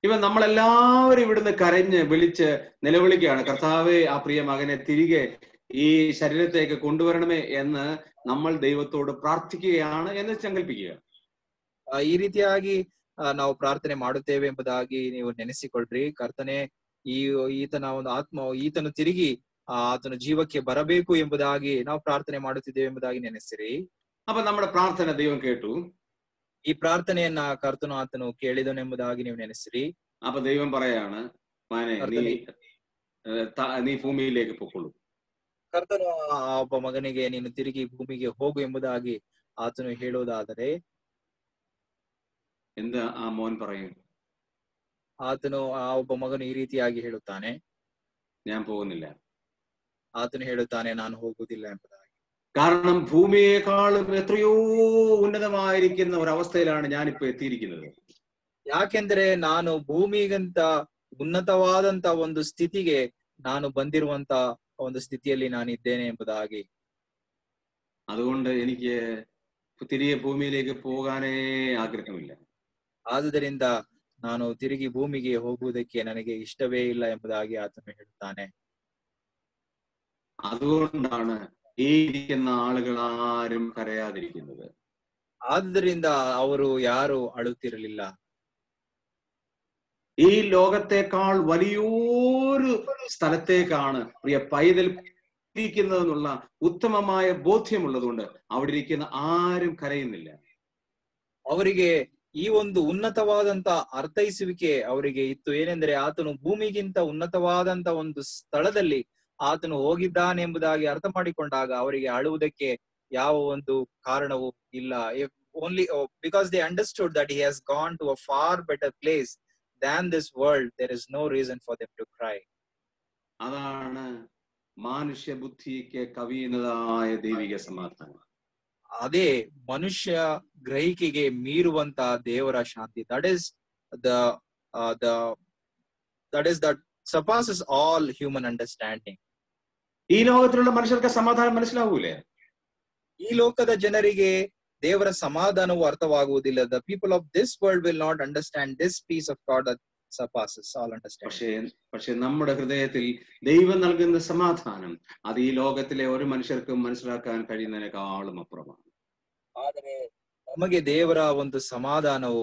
ഇവൻ നമ്മളെല്ലാവരും ഇവിടുന്ന് കരഞ്ഞ് വിളിച്ച് നിലവിളിക്കുകയാണ്, കർത്താവേ ആ പ്രിയ മകനെ തിരികെ ഈ ശരീരത്തേക്ക് കൊണ്ടുവരണമേ എന്ന് നമ്മൾ ദൈവത്തോട് പ്രാർത്ഥിക്കുകയാണ് എന്ന് സങ്കല്പിക്കുക. ಈ ರೀತಿಯಾಗಿ ನಾವು ಪ್ರಾರ್ಥನೆ ಮಾಡುತ್ತೇವೆ ಎಂಬುದಾಗಿ ನೀವು ನೆನೆಸಿಕೊಳ್ಳ್ರಿ. ಕರ್ತನೆ, ಈತನ ಒಂದು ಈತನು ತಿರುಗಿ ಆತನ ಜೀವಕ್ಕೆ ಬರಬೇಕು ಎಂಬುದಾಗಿ ನಾವು ಪ್ರಾರ್ಥನೆ ಮಾಡುತ್ತಿದ್ದೇವೆ ಎಂಬುದಾಗಿ ನೆನೆಸಿರಿ. ಅಪ್ಪ നമ്മുടെ പ്രാർത്ഥന ദൈവം കേട്ടു. ಈ ಪ್ರಾರ್ಥನೆಯನ್ನ ಕರ್ತನು ಆತನು ಕೇಳಿದನು ಎಂಬುದಾಗಿ ನೀವು ನೆನೆಸಿರಿ. അപ്പൊ ദൈവം പറയാണ്, മാനെ നീ ഭൂമിയിലേക്ക് പൊക്കോളൂ. ಕರ್ತನು ಆ ಒಬ್ಬ ಮಗನಿಗೆ ನೀನು ತಿರುಗಿ ಭೂಮಿಗೆ ಹೋಗು ಎಂಬುದಾಗಿ ಆತನು ಹೇಳುವುದಾದರೆ എന്താ ആ മോൻ പറയും? ಆತನು ಆ ಒಬ್ಬ ಮಗನು ಈ ರೀತಿಯಾಗಿ ಹೇಳುತ್ತಾನೆ, ഞാൻ പോകുന്നില്ല. ಆತನು ಹೇಳುತ್ತಾನೆ, ನಾನು ಹೋಗುವುದಿಲ್ಲ ಎಂಬುದಾಗಿ. കാരണം ഭൂമിയെക്കാളും എത്രയോ ഉന്നതമായിരിക്കുന്ന ഒരവസ്ഥയിലാണ് ഞാനിപ്പോ എത്തിയിരിക്കുന്നത്. ಯಾಕೆಂದ್ರೆ ನಾನು ಭೂಮಿಗಿಂತ ಉನ್ನತವಾದಂತ ಒಂದು ಸ್ಥಿತಿಗೆ ನಾನು ಬಂದಿರುವಂತ ಒಂದು ಸ್ಥಿತಿಯಲ್ಲಿ ನಾನಿದ್ದೇನೆ ಎಂಬುದಾಗಿ. അതുകൊണ്ട് എനിക്ക് തിരികെ ഭൂമിയിലേക്ക് പോകാനേ ആഗ്രഹമില്ല. ಆದುದರಿಂದ ನಾನು ತಿರುಗಿ ಭೂಮಿಗೆ ಹೋಗುವುದಕ್ಕೆ ನನಗೆ ಇಷ್ಟವೇ ಇಲ್ಲ ಎಂಬುದಾಗಿ ಆತನು ಹೇಳುತ್ತಾನೆ. അതുകൊണ്ടാണ് ഈ ഇരിക്കുന്ന ആളുകൾ ആരും കരയാതിരിക്കുന്നത്. ಆದುದರಿಂದ ಅವರು ಯಾರು ಅಳುತ್ತಿರಲಿಲ್ಲ. ഈ ലോകത്തെക്കാൾ വലിയൊരു സ്ഥലത്തേക്കാണ് പ്രിയ പൈതൽ ഇരിക്കുന്നതെന്നുള്ള ഉത്തമമായ ബോധ്യമുള്ളതുകൊണ്ട് അവിടെ ഇരിക്കുന്ന ആരും കരയുന്നില്ല. ಅವರಿಗೆ ಈ ಒಂದು ಉನ್ನತವಾದಂತ ಅರ್ಥೈಸುವಿಕೆ ಅವರಿಗೆ ಇತ್ತು. ಏನೆಂದರೆ ಆತನು ಭೂಮಿಗಿಂತ ಉನ್ನತವಾದಂತ ಒಂದು ಸ್ಥಳದಲ್ಲಿ ಆತನು ಹೋಗಿದ್ದಾನೆ ಎಂಬುದಾಗಿ ಅರ್ಥ ಮಾಡಿಕೊಂಡಾಗ ಅವರಿಗೆ ಅಳುವುದಕ್ಕೆ ಯಾವ ಒಂದು ಕಾರಣವೂ ಇಲ್ಲ. Only because they understood that he has gone to a far better place than this world, there is no reason for them to cry. അതാണ് മാനുഷ്യ ബുദ്ധിക്ക് കവിയുന്നതായ ദൈവിക സമാധാനം. ಅದೇ ಮನುಷ್ಯ ಗ್ರಹಿಕೆಗೆ ಮೀರುವಂತ ದೇವರ ಶಾಂತಿ. that surpasses all human understanding. ഈ ലോകത്തിലുള്ള മനുഷ്യർക്ക് സമാധാനം മനസ്സിലാവൂലേ? ಈ ಲೋಕದ ಜನರಿಗೆ ದೇವರ ಸಮಾಧಾನವು ಅರ್ಥವಾಗುವುದಿಲ್ಲ. The people of this world will not understand this peace of God surpasses all understanding. പക്ഷേ നമ്മുടെ ഹൃദയത്തിൽ ദൈവം നൽകുന്ന സമാധാനം അത് ഈ ലോകത്തിലെ ഒരു മനുഷ്യർക്കും മനസ്സിലാക്കാൻ കഴിയുന്നതിനേക്കാളും അപ്പുറമാണ്. ಆದರೆ ನಮಗೆ ದೇವರ ಒಂದು ಸಮಾಧಾನವು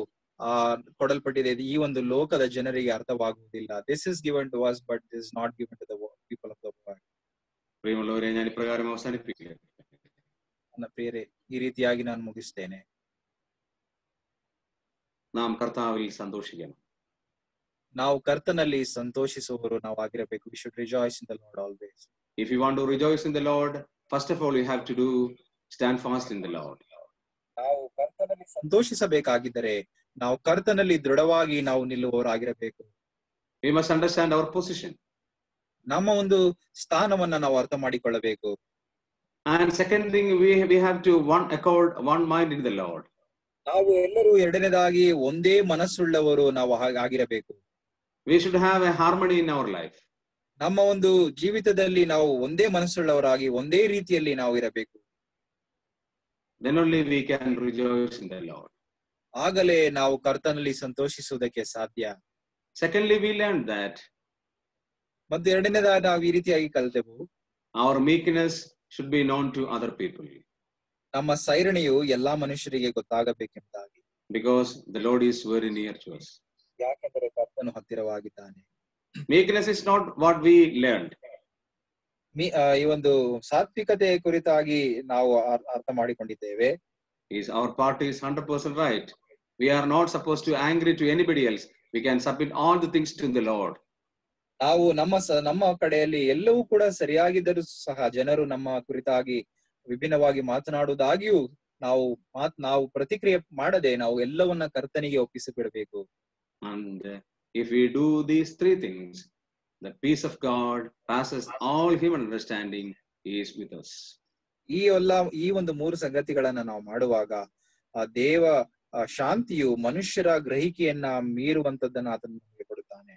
ಕೊಡಲ್ಪಟ್ಟಿದೆ, ಈ ಒಂದು ಲೋಕದ ಜನರಿಗೆ ಅರ್ಥವಾಗುವುದಿಲ್ಲ. This is given to us but this is not given to the people of the world. പ്രിയമുള്ളവരെ, ഞാൻ ഇപ്രകാരം അവസാനിപ്പിക്കുകയാണ്. ನನ್ನ ಪ್ರಿಯರೇ, ಈ ರೀತಿಯಾಗಿ ನಾನು ಮುಗಿಸ್ತೇನೆ. നാം കർത്താവിൽ സന്തോഷിക്കണം. ನಾವು ಕರ್ತನಲ್ಲಿ ಸಂತೋಷಿಸುವವರು ನಾವು ಆಗಿರಬೇಕು. We should rejoice in the Lord always. If you want to rejoice in the Lord, first of all you have to stand fast in the Lord. ನಾವು ಕರ್ತನಲ್ಲಿ ಸಂತೋಷಿಸಬೇಕಾಗಿದ್ದರೆ ನಾವು ಕರ್ತನಲ್ಲಿ ದೃಢವಾಗಿ ನಾವು ನಿಲ್ಲುವವರಾಗಿರಬೇಕು. We must understand our position. ನಮ್ಮ ಒಂದು ಸ್ಥಾನವನ್ನ ನಾವು ಅರ್ಥ ಮಾಡಿಕೊಳ್ಳಬೇಕು. And second thing, we have to one mind in the Lord. ನಾವು ಎಲ್ಲರೂ ಎರಡನೇದಾಗಿ ಒಂದೇ ಮನಸ್ಸುಳ್ಳವರು ನಾವು ಆಗಿರಬೇಕು. We should have a harmony in our life. ನಮ್ಮ ಒಂದು ಜೀವಿತದಲ್ಲಿ ನಾವು ಒಂದೇ ಮನಸ್ಸುಳ್ಳವರಾಗಿ ಒಂದೇ ರೀತಿಯಲ್ಲಿ ನಾವು ಇರಬೇಕು. Then only we can rejoice in the Lord. ಆಗಲೇ ನಾವು ಕರ್ತನಲ್ಲಿ ಸಂತೋಷಿಸುವುದಕ್ಕೆ ಸಾಧ್ಯ. Secondly, we learned that ಮತ್ತೆ ಎರಡನೇದಾಗಿ ನಾವು ಈ ರೀತಿಯಾಗಿ ಕಲಿತೆವು, our meekness should be known to other people. ನಮ್ಮ ಸೈರಣೆಯು ಎಲ್ಲಾ ಮನುಷ್ಯರಿಗೆ ಗೊತ್ತಾಗಬೇಕೆಂಬುದಾಗಿ. Because the Lord is very near to us. ಯಾಕೆಂದರೆ ಕರ್ತನು ಹತ್ತಿರವಾಗಿದ್ದಾನೆ. Meekness is not what we learned. ಈ ಒಂದು ಸಾತ್ವಿಕತೆ ಕುರಿತಾಗಿ ನಾವು ಅರ್ಥ ಮಾಡಿಕೊಂಡಿದ್ದೇವೆ. Our part is 100% right. We are not supposed to angry to anybody else. We can submit all the things to the Lord. ನಾವು ನಮ್ಮ ಕಡೆಯಲ್ಲಿ ಎಲ್ಲವೂ ಕೂಡ ಸರಿಯಾಗಿದ್ದರೂ ಸಹ ಜನರು ನಮ್ಮ ಕುರಿತಾಗಿ ವಿಭಿನ್ನವಾಗಿ ಮಾತನಾಡುವುದಾಗಿಯೂ ನಾವು ಪ್ರತಿಕ್ರಿಯೆ ಮಾಡದೆ ನಾವು ಎಲ್ಲವನ್ನ ಕರ್ತನಿಗೆ ಒಪ್ಪಿಸಿಬಿಡಬೇಕು. And if we do these three things, the peace of God passes all human understanding is with us. ಈ ಒಂದು ಮೂರು ಸಂಗತಿಗಳನ್ನ ನಾವು ಮಾಡುವಾಗ ಆ ದೇವ ಶಾಂತಿಯು ಮನುಷ್ಯರ ಗ್ರಹಿಕೆಯನ್ನ ಮೀರುವಂತದ್ದನ್ನ ಆತನು ನಮಗೆ ಕೊಡುತ್ತಾನೆ.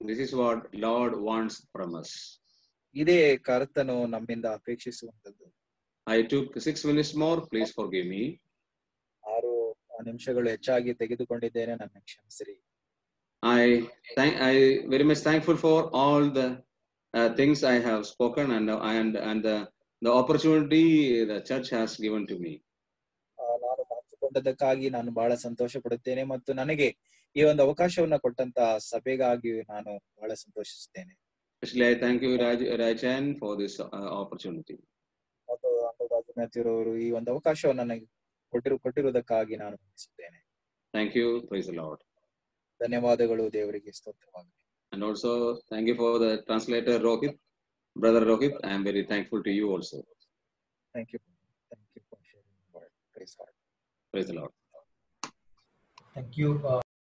This is what Lord wants from us. ಇದೇ ಕರ್ತನು ನಮ್ಮಿಂದ ಅಪೇಕ್ಷಿಸುವಂತದ್ದು. I took 6 minutes more. Please forgive me. 6 ನಿಮಿಷಗಳು ಹೆಚ್ಚಾಗಿ ತೆಗೆದುಕೊಂಡಿದ್ದೇನೆ, ನನ್ನ ಕ್ಷಮಿಸಿರಿ. I very much thankful for all the things I have spoken and the opportunity the church has given to me. ನಾನು ಹಂಚಿಕೊಂಡದಕ್ಕಾಗಿ ನಾನು ಬಹಳ ಸಂತೋಷ ಪಡುತ್ತೇನೆ ಮತ್ತು ನನಗೆ ಈ ಒಂದು ಅವಕಾಶವನ್ನ ಕೊಟ್ಟಂತ ಸಭೆಗಾಗಿ ನಾನು ಬಹಳ ಸಂತೋಷಿಸುತ್ತೇನೆ. Especially I thank you Rajan for this opportunity. ಮತ್ತು ರಾಜನಾಥಿರವರು ಈ ಒಂದು ಅವಕಾಶವನ್ನು ನನಗೆ ಕೊಟ್ಟಿರುವುದಕ್ಕಾಗಿ ನಾನು ವಂದಿಸುತ್ತೇನೆ. Thank you. Praise the Lord. ಧನ್ಯವಾದಗಳು, ದೇವರಿಗೆ ಸ್ತೋತ್ರವಾಗಲಿ. And also thank you for the translator Rohit, brother Rohit. I am very thankful to you also. Thank you for sharing the word. Praise God. Praise the Lord. Thank you.